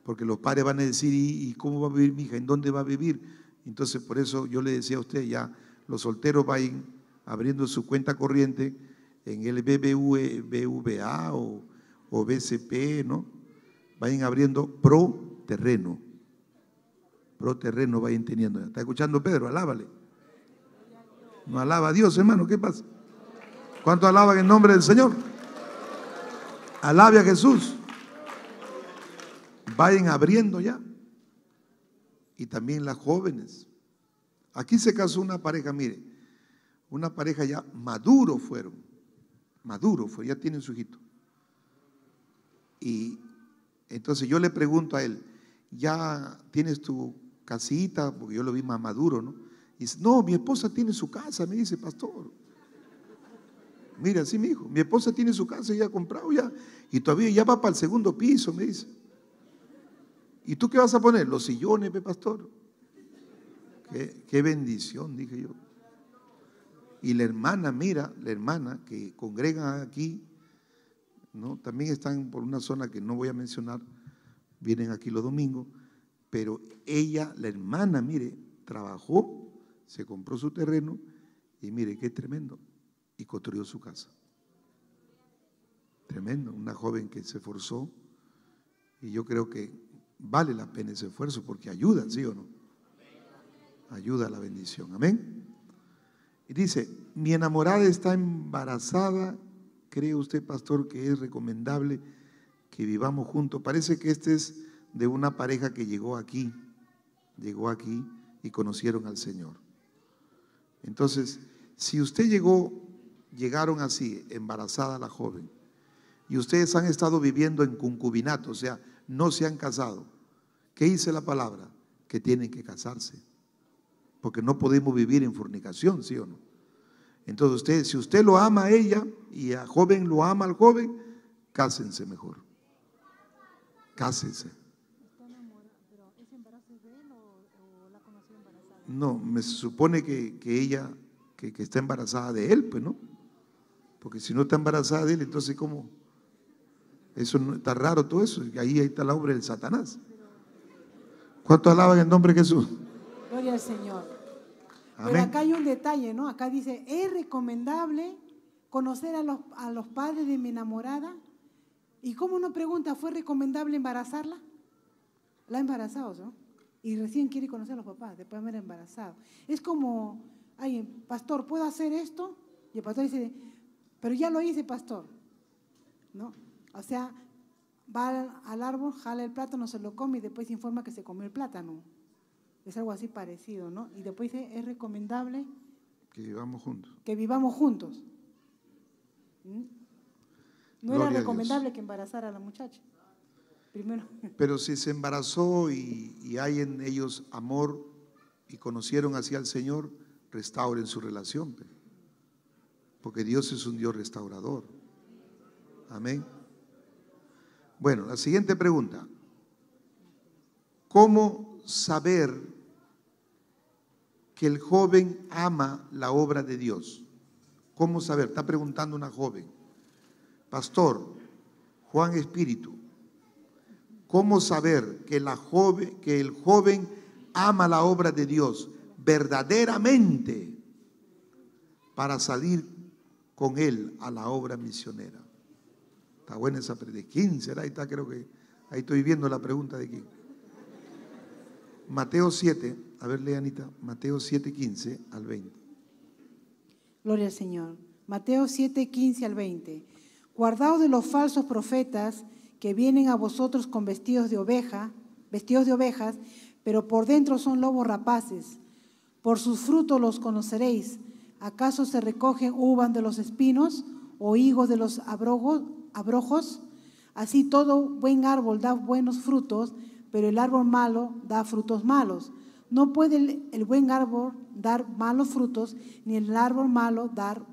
Speaker 2: Porque los padres van a decir: ¿y cómo va a vivir mi hija? ¿En dónde va a vivir? Entonces por eso yo le decía a usted, ya los solteros vayan abriendo su cuenta corriente en el BBVA o BCP, ¿no? Vayan abriendo pro terreno. Pro terreno vayan teniendo. ¿Está escuchando Pedro? Alábale. No alaba a Dios, hermano, ¿qué pasa? ¿Cuánto alaban en nombre del Señor? Alabe a Jesús. Vayan abriendo ya. Y también las jóvenes. Aquí se casó una pareja, mire, una pareja ya maduro fueron, ya tienen su hijito. Y entonces yo le pregunto a él: ¿ya tienes tu casita? Porque yo lo vi más maduro, ¿no? Y dice: no, mi esposa tiene su casa, me dice, pastor. Mira, así mi hijo, mi esposa tiene su casa, ya ha comprado ya, y todavía ya va para el segundo piso, me dice. ¿Y tú qué vas a poner? Los sillones, pastor. Qué bendición, dije yo. Y la hermana, mira, la hermana que congrega aquí, ¿no? También están por una zona que no voy a mencionar, vienen aquí los domingos, pero ella, la hermana, mire, trabajó, se compró su terreno y mire qué tremendo, y construyó su casa. Tremendo, una joven que se esforzó, y yo creo que vale la pena ese esfuerzo porque ayuda, ¿sí o no? Ayuda a la bendición, amén. Y dice: mi enamorada está embarazada. ¿Cree usted, pastor, que es recomendable que vivamos juntos? Parece que este es de una pareja que llegó aquí y conocieron al Señor. Entonces, si usted llegaron así, embarazada la joven, y ustedes han estado viviendo en concubinato, o sea, no se han casado, ¿qué dice la palabra? Que tienen que casarse, porque no podemos vivir en fornicación, ¿sí o no? Entonces si usted lo ama a ella y a joven lo ama al joven, cásense mejor. Cásense. No, me supone que ella que está embarazada de él, pues, ¿no? Porque si no está embarazada de él, entonces ¿cómo? Eso no, está raro todo eso. Y ahí está la obra del Satanás. ¿Cuántos alaban el nombre de Jesús?
Speaker 1: Gloria al Señor.
Speaker 2: Amén.
Speaker 1: Pero acá hay un detalle, ¿no? Acá dice, ¿es recomendable conocer a los padres de mi enamorada? ¿Y cómo no pregunta, fue recomendable embarazarla? La ha embarazado, ¿no? Y recién quiere conocer a los papás, después de haber embarazado. Es como, ay, pastor, ¿puedo hacer esto? Y el pastor dice, pero ya lo hice, pastor, ¿no? O sea, va al árbol, jala el plátano, se lo come y después se informa que se comió el plátano. Es algo así parecido, ¿no? Y después dice, es recomendable
Speaker 2: que vivamos juntos.
Speaker 1: Que vivamos juntos. ¿Mm? No
Speaker 2: Gloria
Speaker 1: era recomendable que embarazara a la muchacha. Primero.
Speaker 2: Pero si se embarazó y hay en ellos amor y conocieron así al Señor, restauren su relación. Porque Dios es un Dios restaurador. Amén. Bueno, la siguiente pregunta. ¿Cómo saber que el joven ama la obra de Dios? ¿Cómo saber? Está preguntando una joven. Pastor Juan Espíritu, ¿cómo saber que el joven ama la obra de Dios verdaderamente para salir con él a la obra misionera? Está buena esa pregunta. ¿De quién será? Ahí está, creo que ahí estoy viendo la pregunta de quién. Mateo 7, a ver, lea Anita, Mateo 7, 15 al 20.
Speaker 1: Gloria al Señor. Mateo 7, 15 al 20. Guardaos de los falsos profetas que vienen a vosotros con vestidos de ovejas, pero por dentro son lobos rapaces. Por sus frutos los conoceréis. ¿Acaso se recogen uvas de los espinos o higos de los abrojos? Así todo buen árbol da buenos frutos, pero el árbol malo da frutos malos. No puede el buen árbol dar malos frutos, ni el árbol malo dar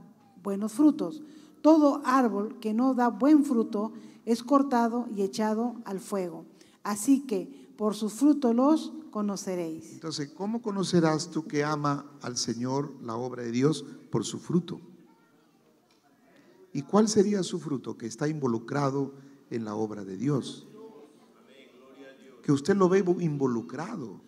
Speaker 1: buenos frutos. Todo árbol que no da buen fruto es cortado y echado al fuego. Así que por sus frutos los conoceréis.
Speaker 2: Entonces, ¿cómo conocerás tú que ama al Señor la obra de Dios? Por su fruto. ¿Y cuál sería su fruto? Que está involucrado en la obra de Dios. Que usted lo ve involucrado.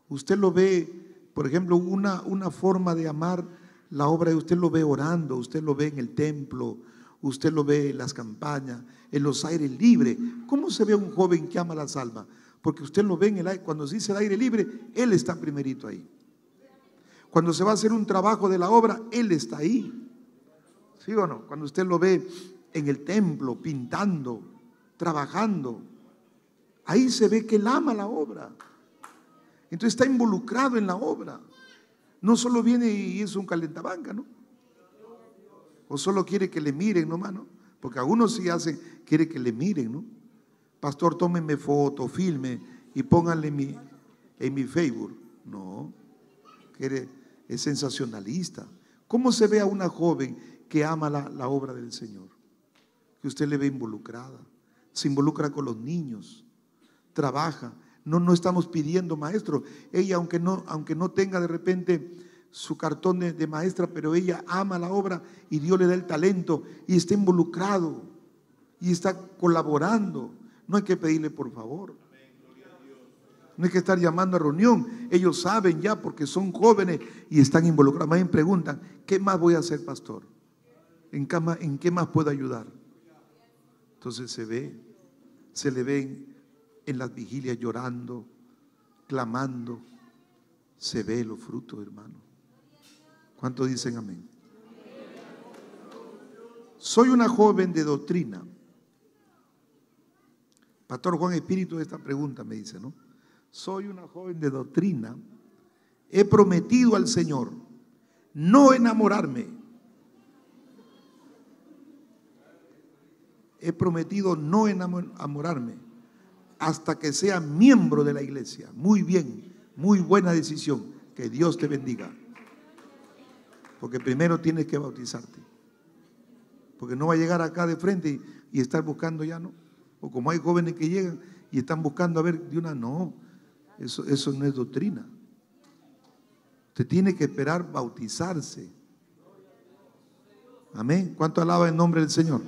Speaker 2: Usted lo ve, por ejemplo, una forma de amar la obra, usted lo ve orando, usted lo ve en el templo, usted lo ve en las campañas, en los aires libres. ¿Cómo se ve un joven que ama las almas? Porque usted lo ve en el aire, cuando se dice el aire libre, él está primerito ahí. Cuando se va a hacer un trabajo de la obra, él está ahí. ¿Sí o no? Cuando usted lo ve en el templo, pintando, trabajando, ahí se ve que él ama la obra. Entonces está involucrado en la obra. No solo viene y es un calentabanca, ¿no? O solo quiere que le miren nomás, ¿no? Porque algunos sí hacen, quiere que le miren, ¿no? Pastor, tómenme foto, filme y pónganle en mi Facebook. No, es sensacionalista. ¿Cómo se ve a una joven que ama la obra del Señor? Que usted le ve involucrada, se involucra con los niños, trabaja. No estamos pidiendo maestro. Ella, aunque no tenga de repente su cartón de maestra, pero ella ama la obra y Dios le da el talento y está involucrado y está colaborando. No hay que pedirle por favor. No hay que estar llamando a reunión. Ellos saben ya porque son jóvenes y están involucrados. Más bien preguntan, ¿qué más voy a hacer, pastor? ¿En qué más puedo ayudar? Entonces se le ve en las vigilias llorando, clamando. Se ve los frutos, hermano. ¿Cuántos dicen amén? Soy una joven de doctrina. Pastor Juan Espíritu, esta pregunta me dice, ¿no? Soy una joven de doctrina. He prometido al Señor no enamorarme. He prometido no enamorarme hasta que sea miembro de la iglesia. Muy bien, muy buena decisión. Que Dios te bendiga. Porque primero tienes que bautizarte. Porque no va a llegar acá de frente y estar buscando ya, ¿no? O como hay jóvenes que llegan y están buscando a ver de una, no. Eso no es doctrina. Usted tiene que esperar bautizarse. Amén. ¿Cuánto alaba el nombre del Señor?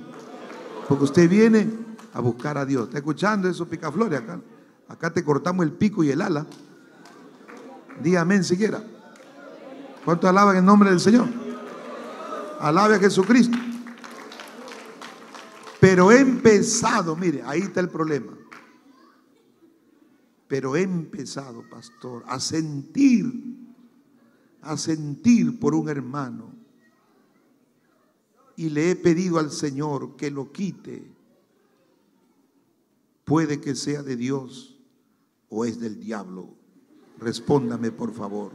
Speaker 2: Porque usted viene a buscar a Dios. ¿Está escuchando eso, Picaflores? Acá te cortamos el pico y el ala. Diga amén siquiera. ¿Cuánto alaban el nombre del Señor? Alabe a Jesucristo. Pero he empezado, mire, ahí está el problema. Pero he empezado, pastor, a sentir por un hermano. Y le he pedido al Señor que lo quite. Puede que sea de Dios o es del diablo. Respóndame, por favor.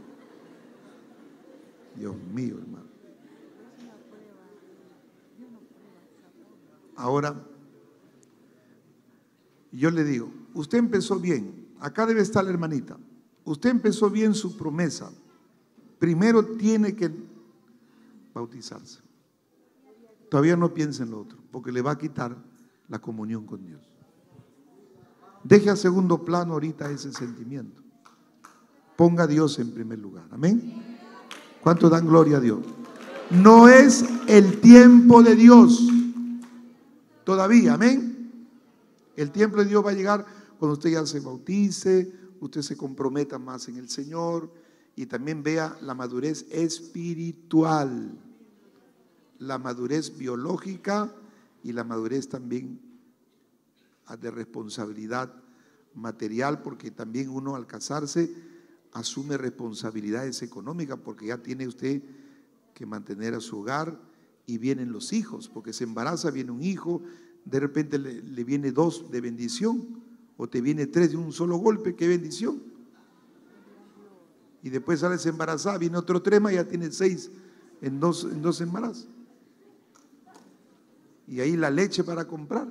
Speaker 2: Dios mío, hermano. Ahora, yo le digo, usted empezó bien. Acá debe estar la hermanita. Usted empezó bien su promesa. Primero tiene que bautizarse. Todavía no piense en lo otro, porque le va a quitar la comunión con Dios. Deje a segundo plano ahorita ese sentimiento. Ponga a Dios en primer lugar. Amén. ¿Cuánto dan gloria a Dios? No es el tiempo de Dios todavía. Amén. El tiempo de Dios va a llegar cuando usted ya se bautice, usted se comprometa más en el Señor y también vea la madurez espiritual, la madurez biológica y la madurez también de responsabilidad material, porque también uno al casarse asume responsabilidades económicas, porque ya tiene usted que mantener a su hogar y vienen los hijos, porque se embaraza, viene un hijo, de repente le viene 2 de bendición o te viene 3 de un solo golpe, qué bendición. Y después sales embarazada, viene otro 3 más, ya tiene 6 en dos embarazos. Y ahí la leche para comprar.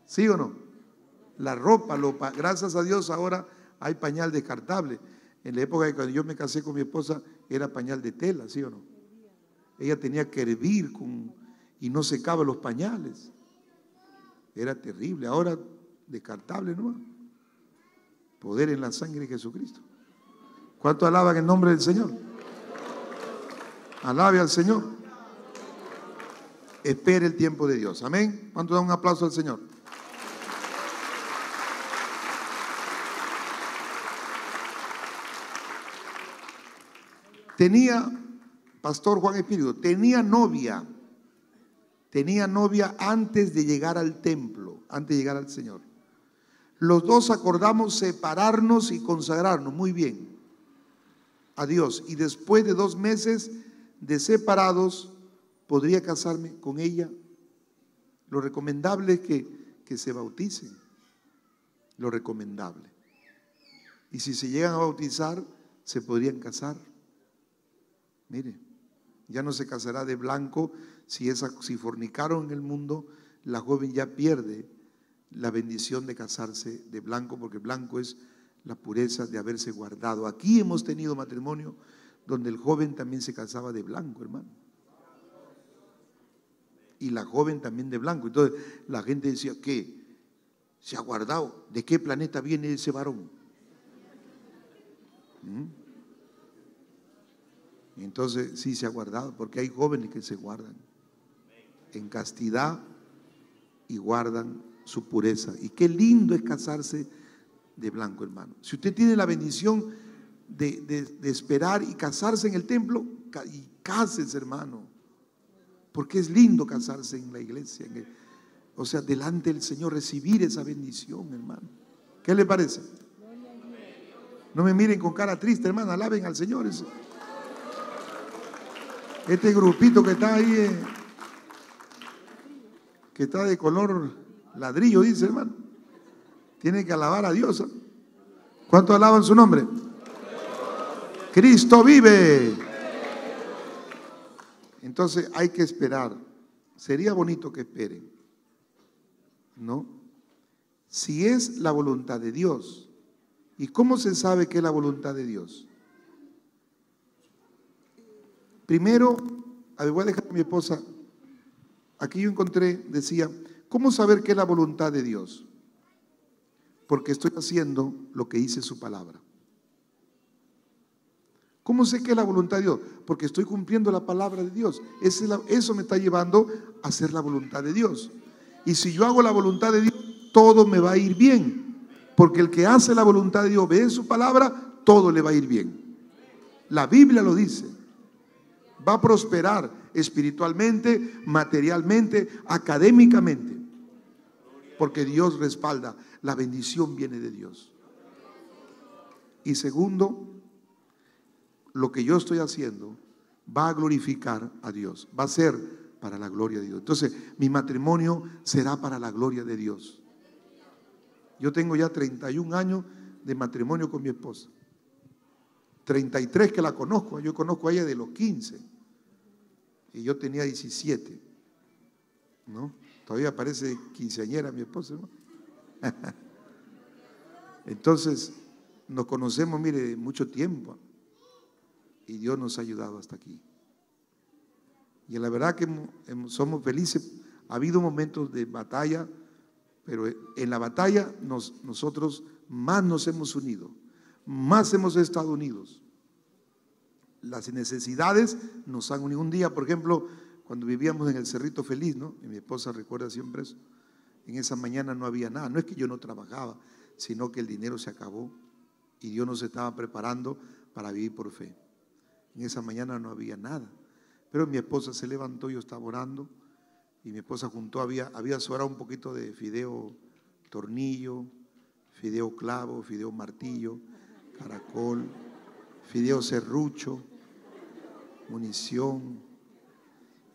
Speaker 2: ¿Sí o no? La ropa, gracias a Dios ahora hay pañal descartable. En la época de cuando yo me casé con mi esposa era pañal de tela, ¿sí o no? Ella tenía que hervir y no secaba los pañales. Era terrible. Ahora descartable, ¿no? Poder en la sangre de Jesucristo. ¿Cuánto alaban el nombre del Señor? Alabe al Señor. Espere el tiempo de Dios. Amén. ¿Cuánto dan un aplauso al Señor? Tenía, Pastor Juan Espíritu, tenía novia antes de llegar al templo, antes de llegar al Señor. Los dos acordamos separarnos y consagrarnos, muy bien, a Dios. Y después de 2 meses de separados, ¿podría casarme con ella? Lo recomendable es que se bauticen, lo recomendable. Y si se llegan a bautizar, se podrían casar. Mire, ya no se casará de blanco. Si fornicaron en el mundo, la joven ya pierde la bendición de casarse de blanco, porque blanco es la pureza de haberse guardado. Aquí hemos tenido matrimonio donde el joven también se casaba de blanco, hermano. Y la joven también de blanco. Entonces la gente decía, ¿qué? ¿Se ha guardado? ¿De qué planeta viene ese varón? Entonces sí se ha guardado, porque hay jóvenes que se guardan en castidad y guardan su pureza. Y qué lindo es casarse de blanco, hermano. Si usted tiene la bendición de esperar y casarse en el templo, y cásese, hermano, porque es lindo casarse en la iglesia, o sea, delante del Señor, recibir esa bendición, hermano. ¿Qué le parece? No me miren con cara triste, hermano, alaben al Señor. Este grupito que está ahí, que está de color ladrillo, dice, hermano, tiene que alabar a Dios. ¿Cuánto alaban su nombre? Cristo vive. Entonces hay que esperar. Sería bonito que esperen, ¿no? Si es la voluntad de Dios. ¿Y cómo se sabe que es la voluntad de Dios? Primero, voy a dejar a mi esposa. Aquí yo encontré, decía, ¿cómo saber qué es la voluntad de Dios? Porque estoy haciendo lo que dice su palabra. ¿Cómo sé que es la voluntad de Dios? Porque estoy cumpliendo la palabra de Dios. Eso me está llevando a hacer la voluntad de Dios. Y si yo hago la voluntad de Dios, todo me va a ir bien. Porque el que hace la voluntad de Dios, ve en su palabra, todo le va a ir bien. La Biblia lo dice. Va a prosperar espiritualmente, materialmente, académicamente. Porque Dios respalda. La bendición viene de Dios. Y segundo, lo que yo estoy haciendo va a glorificar a Dios, va a ser para la gloria de Dios. Entonces, mi matrimonio será para la gloria de Dios. Yo tengo ya 31 años de matrimonio con mi esposa. 33 que la conozco, yo conozco a ella de los 15 y yo tenía 17, ¿no? Todavía parece quinceañera mi esposa, ¿no? Entonces, nos conocemos, mire, mucho tiempo. Y Dios nos ha ayudado hasta aquí. Y la verdad que somos felices. Ha habido momentos de batalla, pero en la batalla nosotros más nos hemos unido, más hemos estado unidos. Las necesidades nos han unido. Un día, por ejemplo, cuando vivíamos en el Cerrito Feliz, ¿no? Y mi esposa recuerda siempre eso. En esa mañana no había nada. No es que yo no trabajaba, sino que el dinero se acabó y Dios nos estaba preparando para vivir por fe. En esa mañana no había nada, pero mi esposa se levantó, yo estaba orando y mi esposa juntó, había sobrado un poquito de fideo tornillo, fideo clavo, fideo martillo, caracol, fideo serrucho, munición.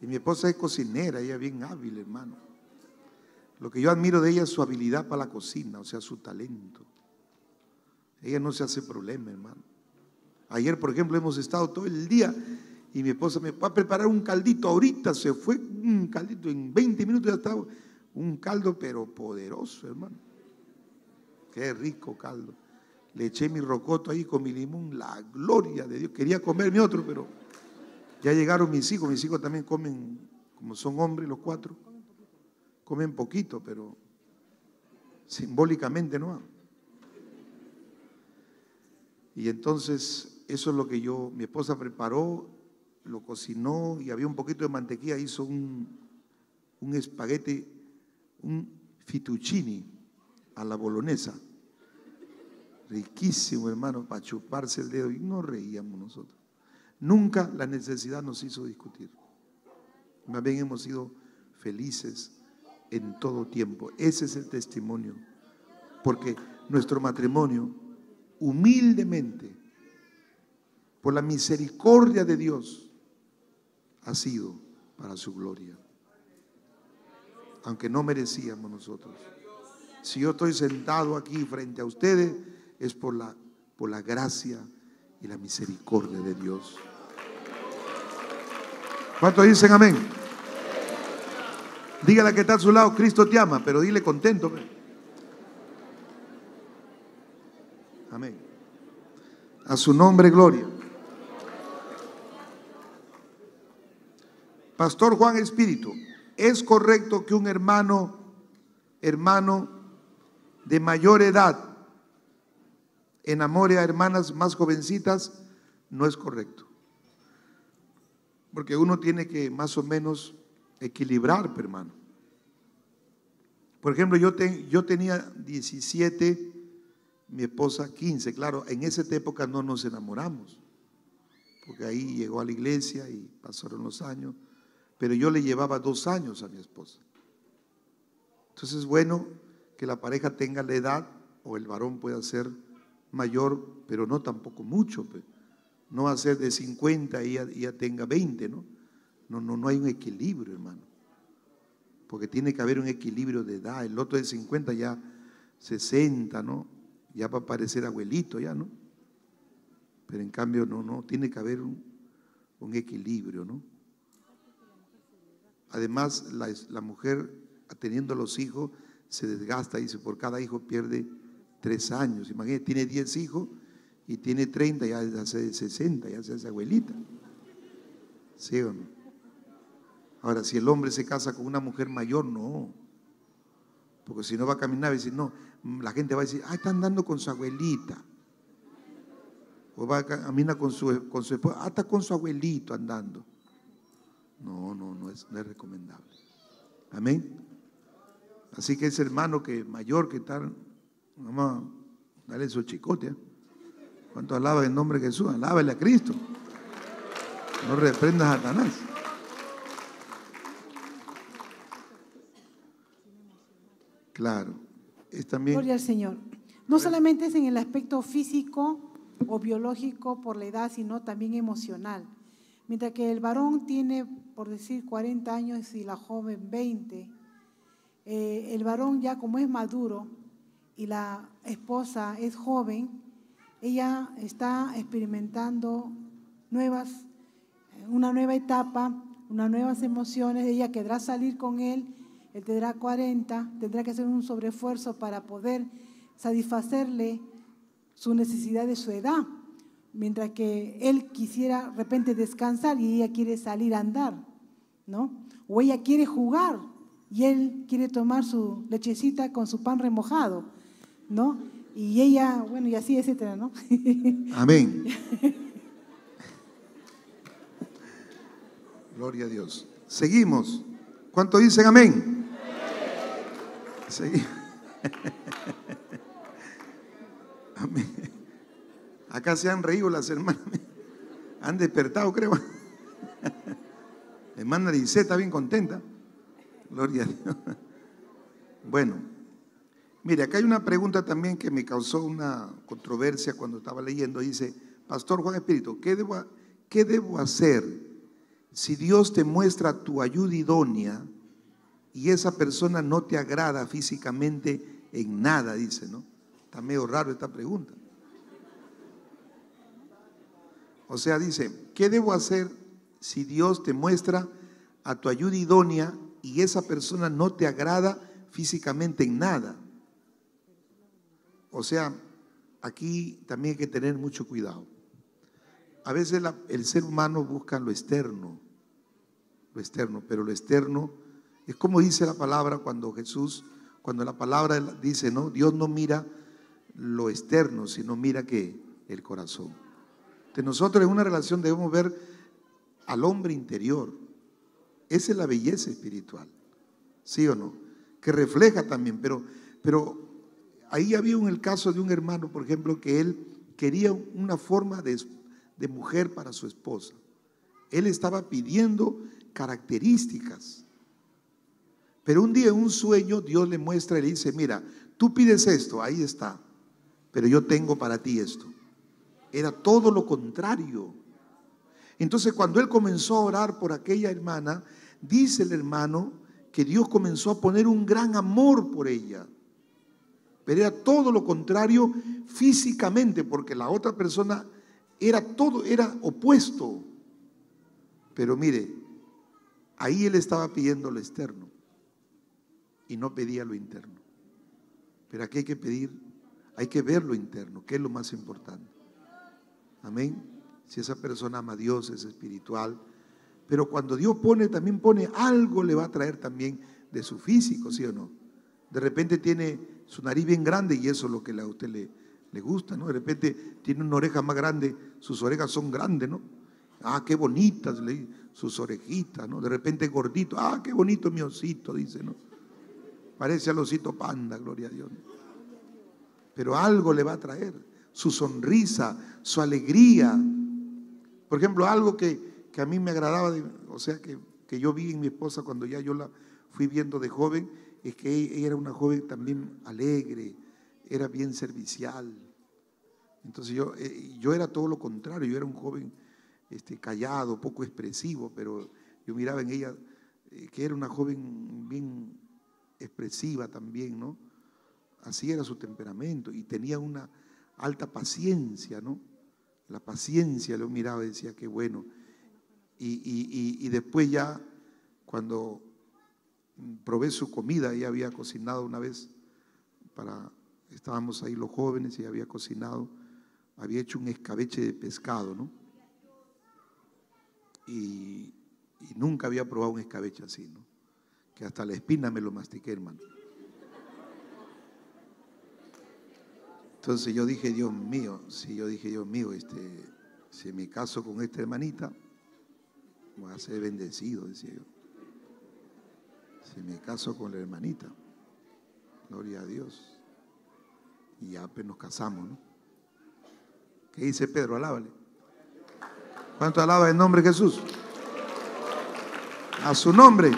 Speaker 2: Y mi esposa es cocinera, ella es bien hábil, hermano. Lo que yo admiro de ella es su habilidad para la cocina, o sea, su talento. Ella no se hace problema, hermano. Ayer, por ejemplo, hemos estado todo el día y mi esposa me va a preparar un caldito. Ahorita se fue un caldito, en 20 minutos ya estaba un caldo, pero poderoso, hermano. Qué rico caldo. Le eché mi rocoto ahí con mi limón, la gloria de Dios. Quería comerme otro, pero ya llegaron mis hijos. Mis hijos también comen, como son hombres los 4, comen poquito, pero simbólicamente no. Y entonces eso es lo que mi esposa preparó, lo cocinó y había un poquito de mantequilla, hizo un espagueti, un fettuccine a la bolognesa. Riquísimo, hermano, para chuparse el dedo. Y no reíamos nosotros. Nunca la necesidad nos hizo discutir. Más bien hemos sido felices en todo tiempo. Ese es el testimonio. Porque nuestro matrimonio, humildemente, por la misericordia de Dios, ha sido para su gloria. Aunque no merecíamos nosotros. Si yo estoy sentado aquí frente a ustedes, es por la gracia y la misericordia de Dios. ¿Cuántos dicen amén? Dígale a que está a su lado, Cristo te ama, pero dile contento. Amén. A su nombre, gloria. Pastor Juan Espíritu, ¿es correcto que un hermano de mayor edad enamore a hermanas más jovencitas? No es correcto. Porque uno tiene que más o menos equilibrar, hermano. Por ejemplo, yo tenía 17, mi esposa 15. Claro, en esa época no nos enamoramos, porque ahí llegó a la iglesia y pasaron los años. Pero yo le llevaba 2 años a mi esposa. Entonces es bueno que la pareja tenga la edad, o el varón pueda ser mayor, pero no tampoco mucho. No va a ser de 50 y ya tenga 20, ¿no? No hay un equilibrio, hermano. Porque tiene que haber un equilibrio de edad. El otro de 50 ya 60, ¿no? Ya va a parecer abuelito ya, ¿no? Pero en cambio no, tiene que haber un equilibrio, ¿no? Además, la mujer, teniendo los hijos, se desgasta, dice, por cada hijo pierde 3 años. Imagínate, tiene 10 hijos y tiene 30, ya hace 60, ya se hace abuelita. ¿Sí o no? Ahora, si el hombre se casa con una mujer mayor, no. Porque si no va a caminar y decir, no, la gente va a decir, están andando con su abuelita. O va, camina con su esposa, hasta con su abuelito andando. No es recomendable. Amén. Así que ese hermano que mayor que tal, vamos a darle su chicote. ¿Cuánto alaba el nombre de Jesús? Alábale a Cristo. No reprendas a Satanás. Claro. Es también.
Speaker 1: Gloria al Señor. No solamente es en el aspecto físico o biológico por la edad, sino también emocional. Mientras que el varón tiene, por decir, 40 años y la joven 20, el varón ya como es maduro y la esposa es joven, ella está experimentando una nueva etapa, unas nuevas emociones. Ella querrá salir con él tendrá 40, tendrá que hacer un sobreesfuerzo para poder satisfacerle su necesidad de su edad, mientras que él quisiera de repente descansar y ella quiere salir a andar, ¿no? O ella quiere jugar y él quiere tomar su lechecita con su pan remojado, ¿no? Y ella, bueno, y así, etcétera, ¿no?
Speaker 2: Amén. Gloria a Dios. Seguimos. ¿Cuánto dicen amén? Seguimos. Amén. Acá se han reído las hermanas. Han despertado, creo. Hermana Lice está bien contenta. Gloria a Dios. Bueno, mire, acá hay una pregunta también que me causó una controversia cuando estaba leyendo. Dice, Pastor Juan Espíritu, ¿qué debo hacer si Dios te muestra tu ayuda idónea y esa persona no te agrada físicamente en nada? Dice, ¿no? Está medio raro esta pregunta. O sea, dice, ¿qué debo hacer si Dios te muestra a tu ayuda idónea y esa persona no te agrada físicamente en nada? O sea, aquí también hay que tener mucho cuidado. A veces el ser humano busca lo externo, pero lo externo es como dice la palabra cuando la palabra dice, ¿no? Dios no mira lo externo, sino mira que el corazón. Entonces nosotros en una relación debemos ver al hombre interior. Esa es la belleza espiritual, ¿sí o no? Que refleja también, pero ahí había el caso de un hermano, por ejemplo, que él quería una forma de mujer para su esposa. Él estaba pidiendo características. Pero un día en un sueño Dios le muestra y le dice, mira, tú pides esto, ahí está, pero yo tengo para ti esto. Era todo lo contrario. Entonces cuando él comenzó a orar por aquella hermana, dice el hermano que Dios comenzó a poner un gran amor por ella. Pero era todo lo contrario físicamente, porque la otra persona era opuesto. Pero mire, ahí él estaba pidiendo lo externo y no pedía lo interno. Pero aquí hay que pedir, hay que ver lo interno, que es lo más importante. Amén. Si esa persona ama a Dios, es espiritual. Pero cuando Dios también pone algo, le va a traer también de su físico, ¿sí o no? De repente tiene su nariz bien grande y eso es lo que a usted le gusta, ¿no? De repente tiene una oreja más grande, sus orejas son grandes, ¿no? Ah, qué bonitas, sus orejitas, ¿no? De repente gordito, ah, qué bonito mi osito, dice, ¿no? Parece al osito panda, gloria a Dios. Pero algo le va a traer, su sonrisa, su alegría. Por ejemplo, algo que a mí me agradaba, o sea, que yo vi en mi esposa cuando ya yo la fui viendo de joven, es que ella era una joven también alegre, era bien servicial. Entonces yo era todo lo contrario, yo era un joven callado, poco expresivo, pero yo miraba en ella que era una joven bien expresiva también, ¿no? Así era su temperamento y tenía una alta paciencia, ¿no? La paciencia lo miraba y decía, qué bueno. Y después ya, cuando probé su comida, ella había cocinado una vez, estábamos ahí los jóvenes y había cocinado, había hecho un escabeche de pescado, ¿no? Y nunca había probado un escabeche así, ¿no? Que hasta la espina me lo mastiqué, hermano. Entonces yo dije, Dios mío, si me caso con esta hermanita, voy a ser bendecido, decía yo. Si me caso con la hermanita, gloria a Dios. Y ya pues nos casamos, ¿no? ¿Qué dice Pedro? Alábale. ¿Cuánto alaba el nombre de Jesús? A su nombre.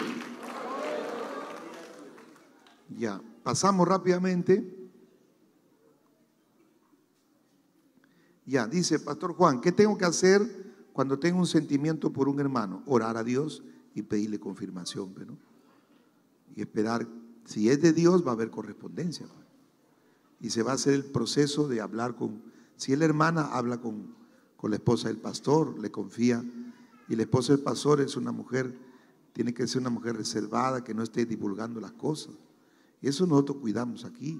Speaker 2: Ya, pasamos rápidamente. Ya, dice Pastor Juan, ¿qué tengo que hacer cuando tengo un sentimiento por un hermano? Orar a Dios y pedirle confirmación, ¿no? Y esperar, si es de Dios va a haber correspondencia, ¿no? Y se va a hacer el proceso de hablar con, si es la hermana, habla con la esposa del pastor, le confía, y la esposa del pastor es una mujer, tiene que ser una mujer reservada, que no esté divulgando las cosas. Y eso nosotros cuidamos aquí.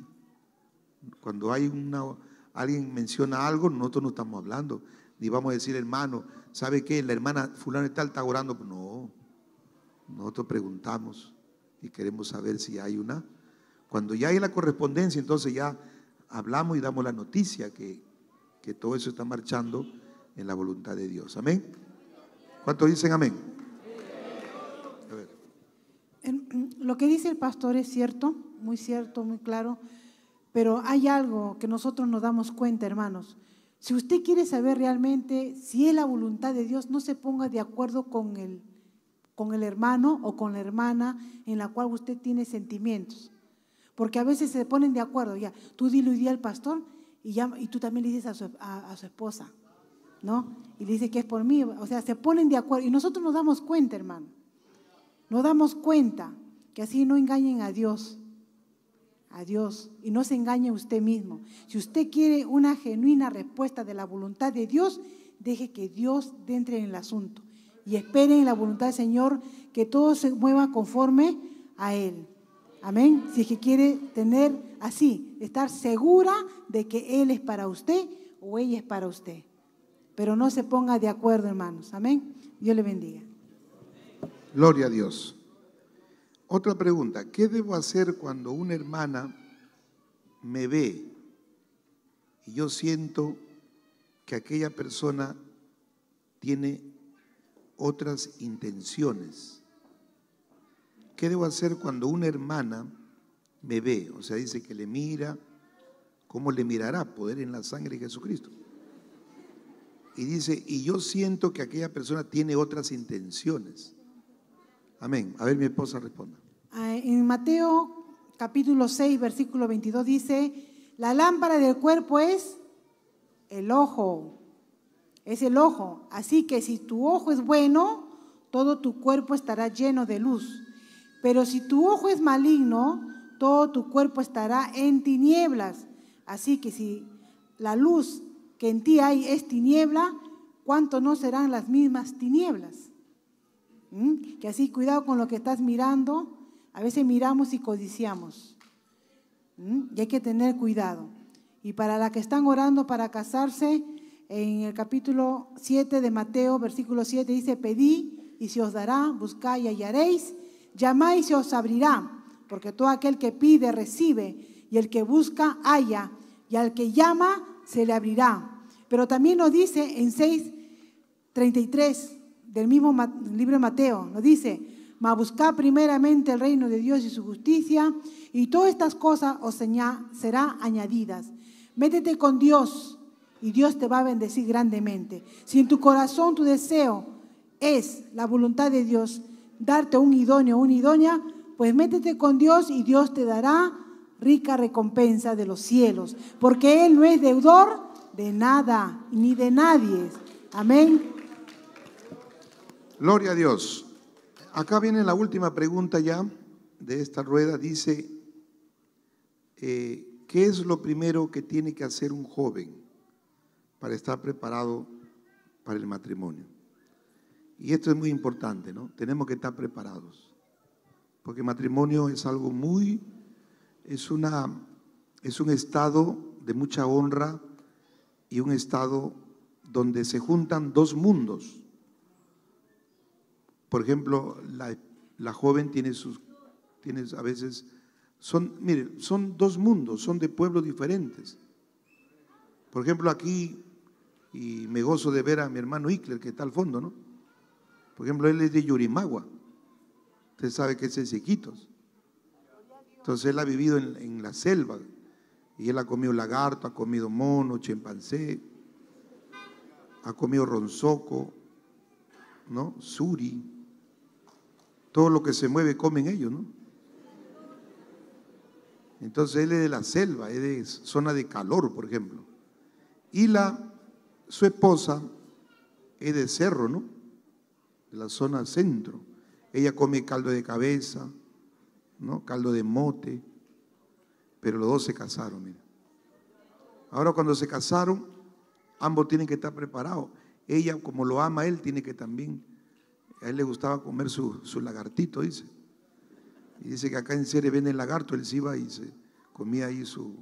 Speaker 2: Cuando hay alguien menciona algo, nosotros no estamos hablando, ni vamos a decir, hermano, ¿sabe qué? La hermana fulana tal está orando. No, nosotros preguntamos y queremos saber si hay una. Cuando ya hay la correspondencia, entonces ya hablamos y damos la noticia que todo eso está marchando en la voluntad de Dios. Amén. ¿Cuántos dicen amén? A ver.
Speaker 1: Lo que dice el pastor es cierto, muy claro, pero hay algo que nosotros nos damos cuenta, hermanos. Si usted quiere saber realmente si es la voluntad de Dios, no se ponga de acuerdo con el hermano o con la hermana en la cual usted tiene sentimientos. Porque a veces se ponen de acuerdo, ya, tú dile hoy día al pastor y tú también le dices a su esposa, ¿no? Y le dice que es por mí, o sea, se ponen de acuerdo y nosotros nos damos cuenta, hermano. Nos damos cuenta que así no engañen a Dios, y no se engañe usted mismo. Si usted quiere una genuina respuesta de la voluntad de Dios, deje que Dios entre en el asunto y espere en la voluntad del Señor que todo se mueva conforme a Él. Amén. Si es que quiere tener así, estar segura de que Él es para usted o ella es para usted. Pero no se ponga de acuerdo, hermanos. Amén. Dios le bendiga.
Speaker 2: Gloria a Dios. Otra pregunta, ¿qué debo hacer cuando una hermana me ve y yo siento que aquella persona tiene otras intenciones? ¿Qué debo hacer cuando una hermana me ve? O sea, dice que le mira, ¿cómo le mirará? Poder en la sangre de Jesucristo. Y dice, y yo siento que aquella persona tiene otras intenciones. Amén. A ver, mi esposa responda.
Speaker 1: En Mateo capítulo 6, versículo 22 dice, la lámpara del cuerpo es el ojo. Es el ojo. Así que si tu ojo es bueno, todo tu cuerpo estará lleno de luz. Pero si tu ojo es maligno, todo tu cuerpo estará en tinieblas. Así que si la luz que en ti hay es tiniebla, ¿cuánto no serán las mismas tinieblas? Que así, cuidado con lo que estás mirando. A veces miramos y codiciamos. Y hay que tener cuidado. Y para las que están orando para casarse, en el capítulo 7 de Mateo, versículo 7, dice, pedid y se os dará, buscad y hallaréis, llamad y se os abrirá, porque todo aquel que pide recibe, y el que busca halla, y al que llama se le abrirá. Pero también nos dice en 6:33 del mismo libro de Mateo, nos dice, mas buscad primeramente el reino de Dios y su justicia, y todas estas cosas os serán añadidas. Métete con Dios y Dios te va a bendecir grandemente. Si en tu corazón tu deseo es la voluntad de Dios, darte un idóneo o una idónea, pues métete con Dios y Dios te dará rica recompensa de los cielos, porque Él no es deudor de nada ni de nadie. Amén.
Speaker 2: Gloria a Dios. Acá viene la última pregunta ya de esta rueda. Dice, ¿qué es lo primero que tiene que hacer un joven para estar preparado para el matrimonio? Y esto es muy importante, ¿no? Tenemos que estar preparados, porque el matrimonio es algo es un estado de mucha honra y un estado donde se juntan dos mundos. Por ejemplo, la joven tiene a veces, son dos mundos, son de pueblos diferentes. Por ejemplo, aquí, y me gozo de ver a mi hermano Ickler, que está al fondo, ¿no? Por ejemplo, él es de Yurimagua. Usted sabe que es de Iquitos. Entonces él ha vivido en la selva. Y él ha comido lagarto, ha comido mono, chimpancé, ha comido ronzoco, ¿no? Suri. Todo lo que se mueve comen ellos, ¿no? Entonces él es de la selva, es de zona de calor, por ejemplo. Y su esposa es de cerro, ¿no? De la zona centro. Ella come caldo de cabeza, ¿no? Caldo de mote. Pero los dos se casaron, mira. Ahora cuando se casaron, ambos tienen que estar preparados. Ella, como lo ama a él, tiene que también, a él le gustaba comer su lagartito, dice. Y dice que acá en Cere venden lagarto, él se iba y se comía ahí su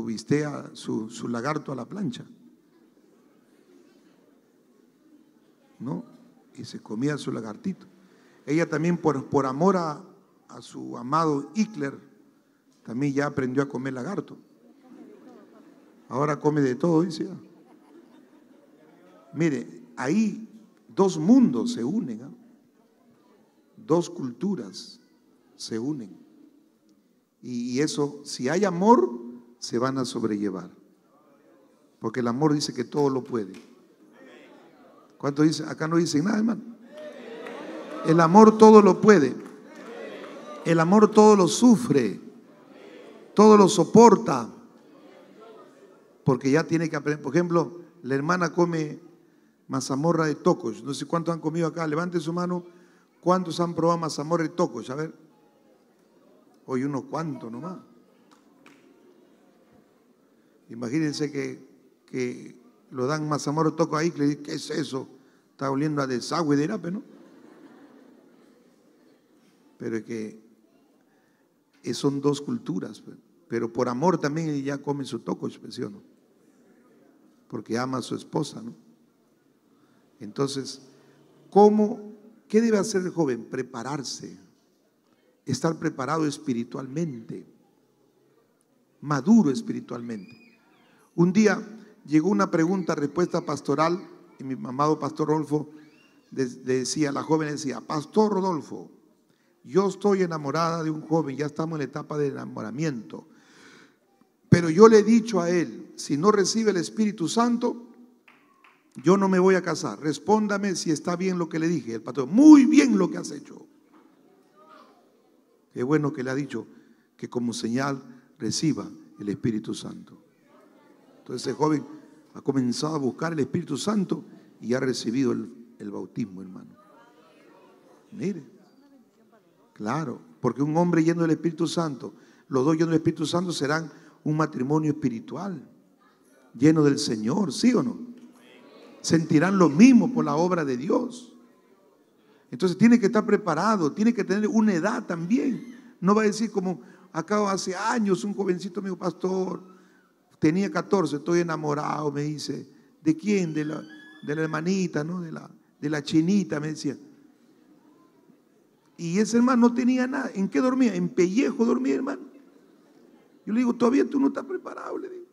Speaker 2: bistea, su lagarto a la plancha, ¿no? Y se comía su lagartito. Ella también por amor a su amado Ickler, también ya aprendió a comer lagarto. Ahora come de todo, dice. Mire, ahí dos mundos se unen, ¿eh? Dos culturas se unen. Y eso, si hay amor, se van a sobrellevar. Porque el amor dice que todo lo puede. ¿Cuánto dice? Acá no dicen nada, hermano. El amor todo lo puede. El amor todo lo sufre. Todo lo soporta. Porque ya tiene que aprender. Por ejemplo, la hermana come mazamorra de tocos. No sé cuántos han comido acá. Levante su mano. ¿Cuántos han probado mazamorra de tocos? A ver. Hoy unos cuantos nomás. Imagínense que lo dan mazamorra de tocos ahí. Que le dicen, ¿qué es eso? Está oliendo a desagüe de Irape, ¿no? Pero es que son dos culturas. Pero por amor también ella come su toco, ¿sí o no? Porque ama a su esposa, ¿no? Entonces, ¿qué debe hacer el joven? Prepararse, estar preparado espiritualmente, maduro espiritualmente. Un día llegó una pregunta, respuesta pastoral, y mi amado pastor Rodolfo decía, la joven decía, Pastor Rodolfo, yo estoy enamorada de un joven, ya estamos en la etapa de enamoramiento, pero yo le he dicho a él, si no recibe el Espíritu Santo, yo no me voy a casar. Respóndame si está bien lo que le dije. El pastor, muy bien lo que has hecho. Qué bueno que le ha dicho que como señal reciba el Espíritu Santo. Entonces ese joven ha comenzado a buscar el Espíritu Santo y ha recibido el bautismo, hermano. Mire, claro, porque un hombre lleno del Espíritu Santo, los dos llenos del Espíritu Santo serán un matrimonio espiritual, lleno del Señor, ¿sí o no? Sentirán lo mismo por la obra de Dios. Entonces tiene que estar preparado, tiene que tener una edad también. No va a decir como acá hace años un jovencito me dijo, pastor, tenía 14, estoy enamorado, me dice. ¿De quién? De la hermanita, ¿no? De la chinita, me decía. Y ese hermano no tenía nada. ¿En qué dormía? En pellejo dormía, hermano. Yo le digo, todavía tú no estás preparado, le digo.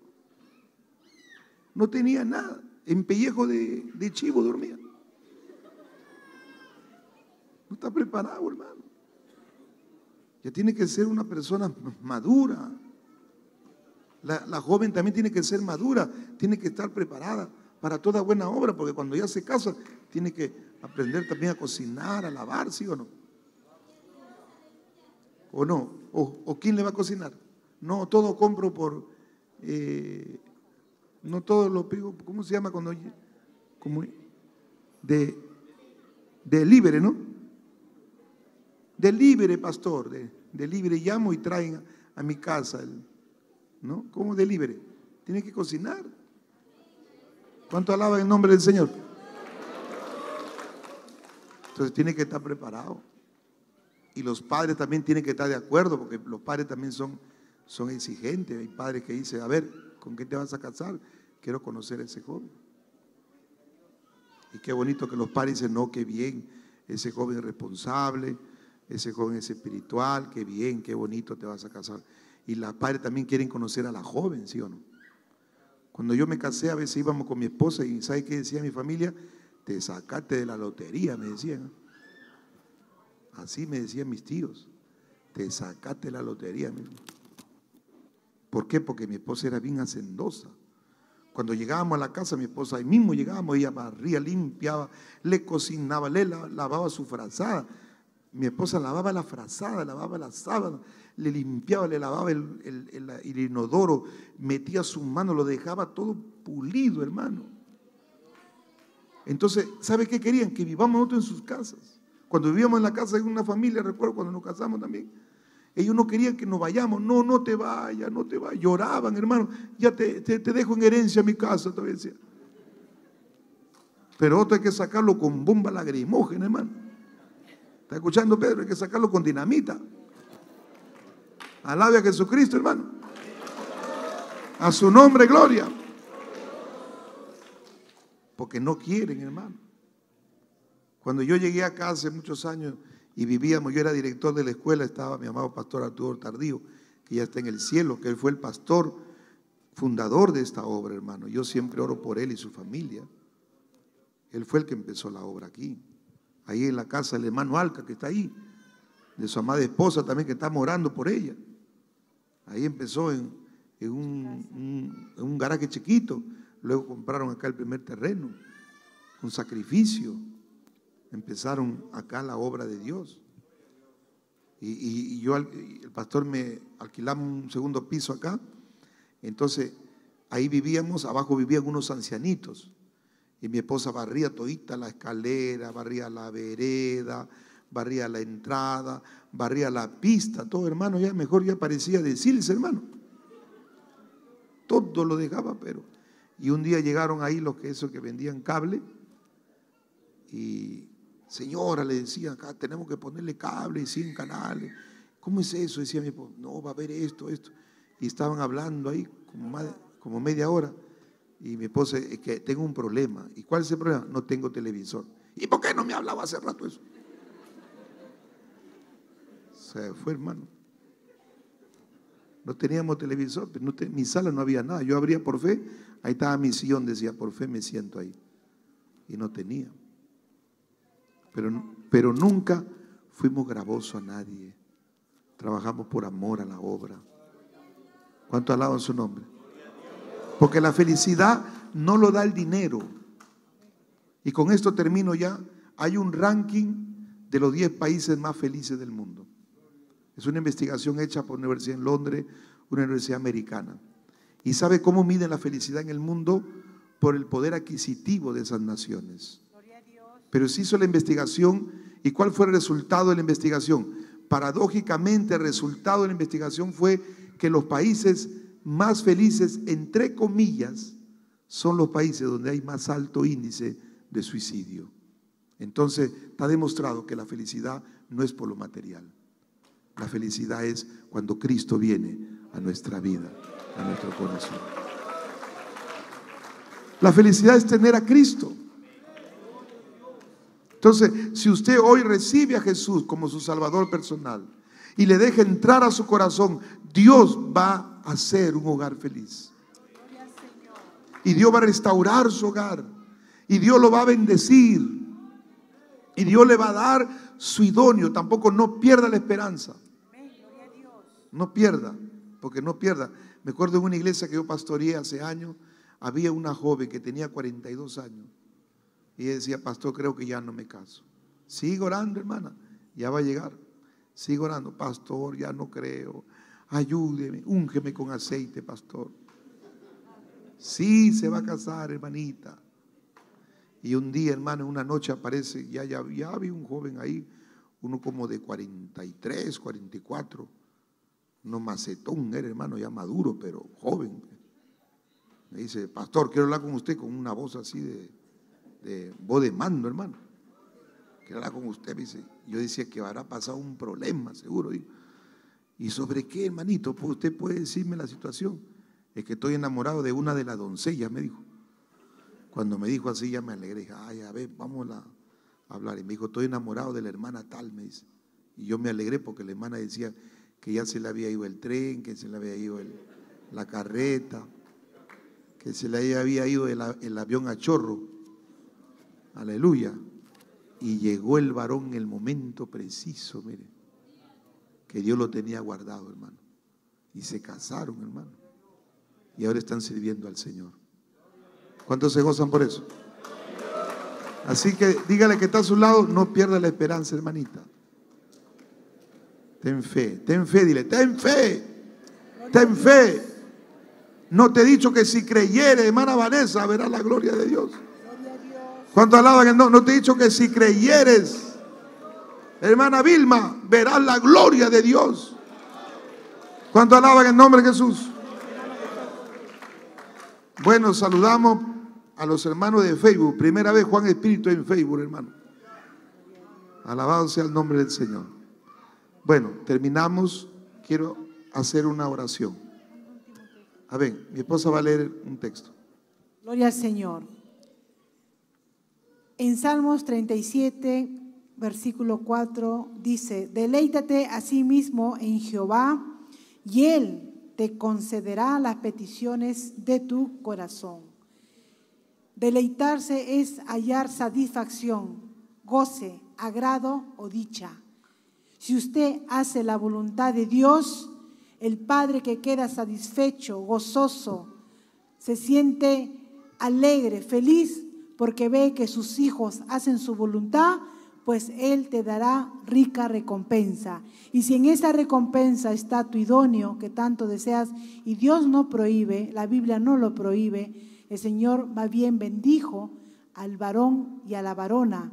Speaker 2: No tenía nada. En pellejo de chivo dormía. No está preparado, hermano. Ya tiene que ser una persona madura. La joven también tiene que ser madura, tiene que estar preparada para toda buena obra, porque cuando ya se casa, tiene que aprender también a cocinar, a lavar, ¿sí o no? ¿O no? ¿O quién le va a cocinar? No, todo compro no todo lo pido, ¿cómo se llama cuando? Como de libre, ¿no? De libre, pastor, de libre llamo y traen a mi casa, ¿no? ¿Cómo de libre? Tiene que cocinar. ¿Cuánto alaban el nombre del Señor? Entonces tiene que estar preparado. Y los padres también tienen que estar de acuerdo, porque los padres también son exigentes. Hay padres que dicen, a ver, ¿con qué te vas a casar? Quiero conocer a ese joven. Y qué bonito que los padres dicen, no, qué bien, ese joven es responsable, ese joven es espiritual, qué bien, qué bonito te vas a casar. Y los padres también quieren conocer a la joven, ¿sí o no? Cuando yo me casé, a veces íbamos con mi esposa y ¿sabe qué decía mi familia? Te sacaste de la lotería, me decían. Así me decían mis tíos. Te sacaste de la lotería. ¿Por qué? Porque mi esposa era bien hacendosa. Cuando llegábamos a la casa, mi esposa, ahí mismo llegábamos, ella barría, limpiaba, le cocinaba, le lavaba su frazada. Mi esposa lavaba la frazada, lavaba la sábana, le limpiaba, le lavaba el inodoro, metía sus manos, lo dejaba todo pulido, hermano. Entonces, ¿sabe qué querían? Que vivamos nosotros en sus casas. Cuando vivíamos en la casa de una familia, recuerdo cuando nos casamos también, ellos no querían que nos vayamos. No, no te vayas, no te vayas. Lloraban, hermano. Ya te dejo en herencia mi casa, todavía decía. Pero otro hay que sacarlo con bomba lacrimógena, hermano. ¿Está escuchando, Pedro? Hay que sacarlo con dinamita. Alabe a Jesucristo, hermano. A su nombre, gloria. Porque no quieren, hermano. Cuando yo llegué acá hace muchos años y vivíamos, yo era director de la escuela, estaba mi amado pastor Arturo Tardío, que ya está en el cielo, que él fue el pastor fundador de esta obra, hermano. Yo siempre oro por él y su familia. Él fue el que empezó la obra aquí. Ahí en la casa del hermano Alca, que está ahí, de su amada esposa también, que estamos orando por ella. Ahí empezó en un garaje chiquito, luego compraron acá el primer terreno, con sacrificio. Empezaron acá la obra de Dios. Y yo, el pastor me alquilamos un segundo piso acá. Entonces, ahí vivíamos, abajo vivían unos ancianitos. Y mi esposa barría todita la escalera, barría la vereda, barría la entrada, barría la pista. Todo, hermano, ya mejor ya parecía decirles, hermano. Todo lo dejaba, pero. Y un día llegaron ahí los que vendían cable. Y señora, le decían, acá tenemos que ponerle cable y 100 canales. ¿Cómo es eso? Decía mi esposa, no, va a haber esto. Y estaban hablando ahí como media hora. Y mi esposa, es que tengo un problema. ¿Y cuál es el problema? No tengo televisor. ¿Y por qué no me hablaba hace rato eso? Se fue, hermano. No teníamos televisor, pero en mi sala no había nada. Yo abría por fe, ahí estaba mi sillón, decía, por fe me siento ahí. Y no tenía. Pero nunca fuimos gravosos a nadie. Trabajamos por amor a la obra. ¿Cuánto alaban su nombre? Porque la felicidad no lo da el dinero. Y con esto termino ya. Hay un ranking de los 10 países más felices del mundo. Es una investigación hecha por una universidad en Londres, una universidad americana. ¿Y sabe cómo miden la felicidad en el mundo? Por el poder adquisitivo de esas naciones. Pero se hizo la investigación, ¿y cuál fue el resultado de la investigación? Paradójicamente, el resultado de la investigación fue que los países más felices, entre comillas, son los países donde hay más alto índice de suicidio. Entonces, está demostrado que la felicidad no es por lo material. La felicidad es cuando Cristo viene a nuestra vida, a nuestro corazón. La felicidad es tener a Cristo. Entonces, si usted hoy recibe a Jesús como su Salvador personal y le deja entrar a su corazón, Dios va a hacer un hogar feliz. Y Dios va a restaurar su hogar. Y Dios lo va a bendecir. Y Dios le va a dar su idóneo. Tampoco no pierda la esperanza. No pierda, porque no pierda. Me acuerdo de una iglesia que yo pastoreé hace años. Había una joven que tenía 42 años. Y ella decía, pastor, creo que ya no me caso. Sigo orando, hermana, ya va a llegar. Sigo orando, pastor, ya no creo. Ayúdeme, úngeme con aceite, pastor. Sí, se va a casar, hermanita. Y un día, hermano, en una noche aparece, ya había un joven ahí, uno como de 43, 44. No macetón, era hermano, ya maduro, pero joven. Me dice, pastor, quiero hablar con usted con una voz así de voz de mando, hermano. Quiero hablar con usted, me dice. Yo decía que habrá pasado un problema, seguro. ¿Y sobre qué, hermanito? Pues usted puede decirme la situación. Es que estoy enamorado de una de las doncellas, me dijo. Cuando me dijo así, ya me alegré. Dije, ay, a ver, vamos a hablar. Y me dijo, estoy enamorado de la hermana tal, me dice. Y yo me alegré porque la hermana decía que ya se le había ido el tren, que se le había ido la carreta. que se le había ido el avión a chorro. Aleluya. Y llegó el varón en el momento preciso, mire, que Dios lo tenía guardado, hermano. Y se casaron, hermano. Y ahora están sirviendo al Señor. ¿Cuántos se gozan por eso? Así que dígale que está a su lado, no pierda la esperanza, hermanita. Ten fe, dile, ten fe, ten fe. No te he dicho que si creyere, hermana Vanessa, verás la gloria de Dios. ¿Cuánto alaban el no? No te he dicho que si creyeres, hermana Vilma, verás la gloria de Dios. ¿Cuánto alaban el nombre de Jesús? Bueno, saludamos a los hermanos de Facebook. Primera vez Juan Espíritu en Facebook, hermano. Alabado sea el nombre del Señor. Bueno, terminamos. Quiero hacer una oración. A ver, mi esposa va a leer un texto.
Speaker 1: Gloria al Señor. En Salmos 37, versículo 4, dice: deleítate a sí mismo en Jehová, y Él te concederá las peticiones de tu corazón. Deleitarse es hallar satisfacción, goce, agrado o dicha. Si usted hace la voluntad de Dios, el Padre que queda satisfecho, gozoso, se siente alegre, feliz, porque ve que sus hijos hacen su voluntad, pues Él te dará rica recompensa. Y si en esa recompensa está tu idóneo que tanto deseas, y Dios no prohíbe, la Biblia no lo prohíbe, el Señor más bien bendijo al varón y a la varona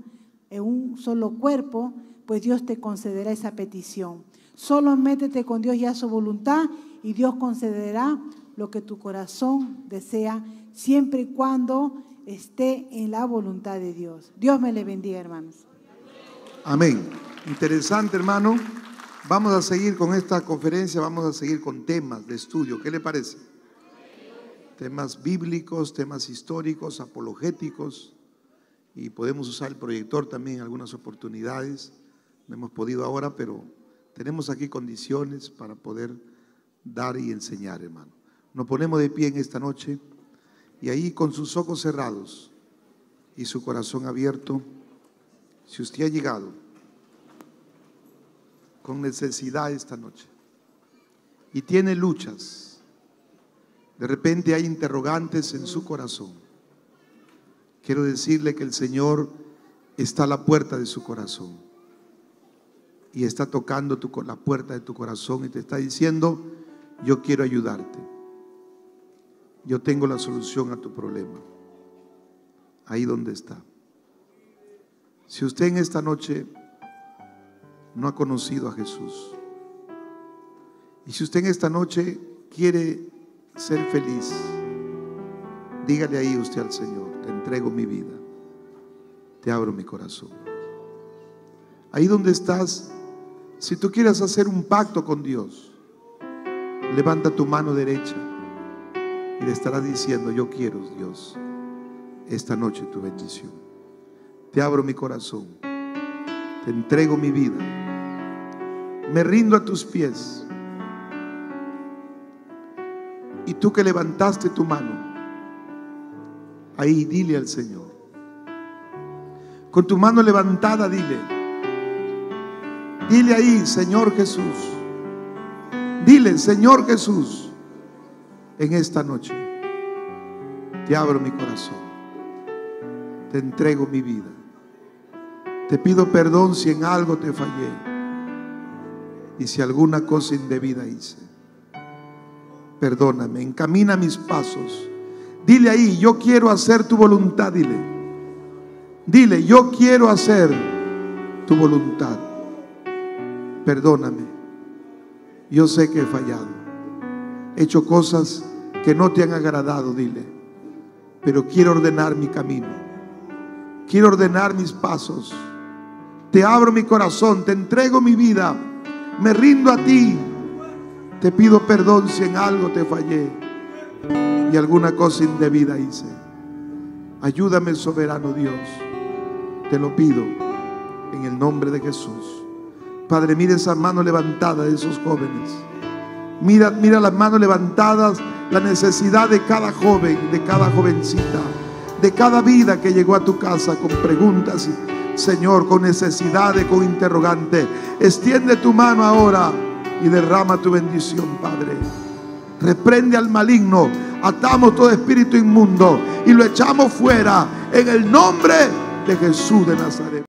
Speaker 1: en un solo cuerpo, pues Dios te concederá esa petición. Solo métete con Dios y haz su voluntad, y Dios concederá lo que tu corazón desea, siempre y cuando esté en la voluntad de Dios. Dios me le bendiga, hermanos.
Speaker 2: Amén. Interesante, hermano. Vamos a seguir con esta conferencia, vamos a seguir con temas de estudio. ¿Qué le parece? Temas bíblicos, temas históricos, apologéticos, y podemos usar el proyector también en algunas oportunidades. No hemos podido ahora, pero tenemos aquí condiciones para poder dar y enseñar, hermano. Nos ponemos de pie en esta noche, y ahí con sus ojos cerrados y su corazón abierto, si usted ha llegado con necesidad esta noche y tiene luchas, de repente hay interrogantes en su corazón, quiero decirle que el Señor está a la puerta de su corazón y está tocando la puerta de tu corazón y te está diciendo: yo quiero ayudarte, yo tengo la solución a tu problema. Ahí donde está. Si usted en esta noche no ha conocido a Jesús, y si usted en esta noche quiere ser feliz, dígale ahí usted al Señor: te entrego mi vida, te abro mi corazón. Ahí donde estás, si tú quieres hacer un pacto con Dios, levanta tu mano derecha y le estarás diciendo: yo quiero, Dios, esta noche tu bendición. Te abro mi corazón, te entrego mi vida, me rindo a tus pies. Y tú que levantaste tu mano, ahí dile al Señor, con tu mano levantada, dile ahí: Señor Jesús, dile: Señor Jesús, en esta noche te abro mi corazón, te entrego mi vida, te pido perdón si en algo te fallé y si alguna cosa indebida hice. Perdóname, encamina mis pasos. Dile ahí: yo quiero hacer tu voluntad. Dile: yo quiero hacer tu voluntad. Perdóname, yo sé que he fallado, he hecho cosas que no te han agradado, dile, pero quiero ordenar mi camino, quiero ordenar mis pasos. Te abro mi corazón, te entrego mi vida, me rindo a ti. Te pido perdón si en algo te fallé y alguna cosa indebida hice. Ayúdame, soberano Dios, te lo pido en el nombre de Jesús. Padre, mira esa mano levantada de esos jóvenes. Mira las manos levantadas la necesidad de cada joven, de cada jovencita, de cada vida que llegó a tu casa con preguntas, Señor, con necesidades, con interrogantes. Extiende tu mano ahora y derrama tu bendición, Padre. Reprende al maligno, atamos todo espíritu inmundo y lo echamos fuera en el nombre de Jesús de Nazaret.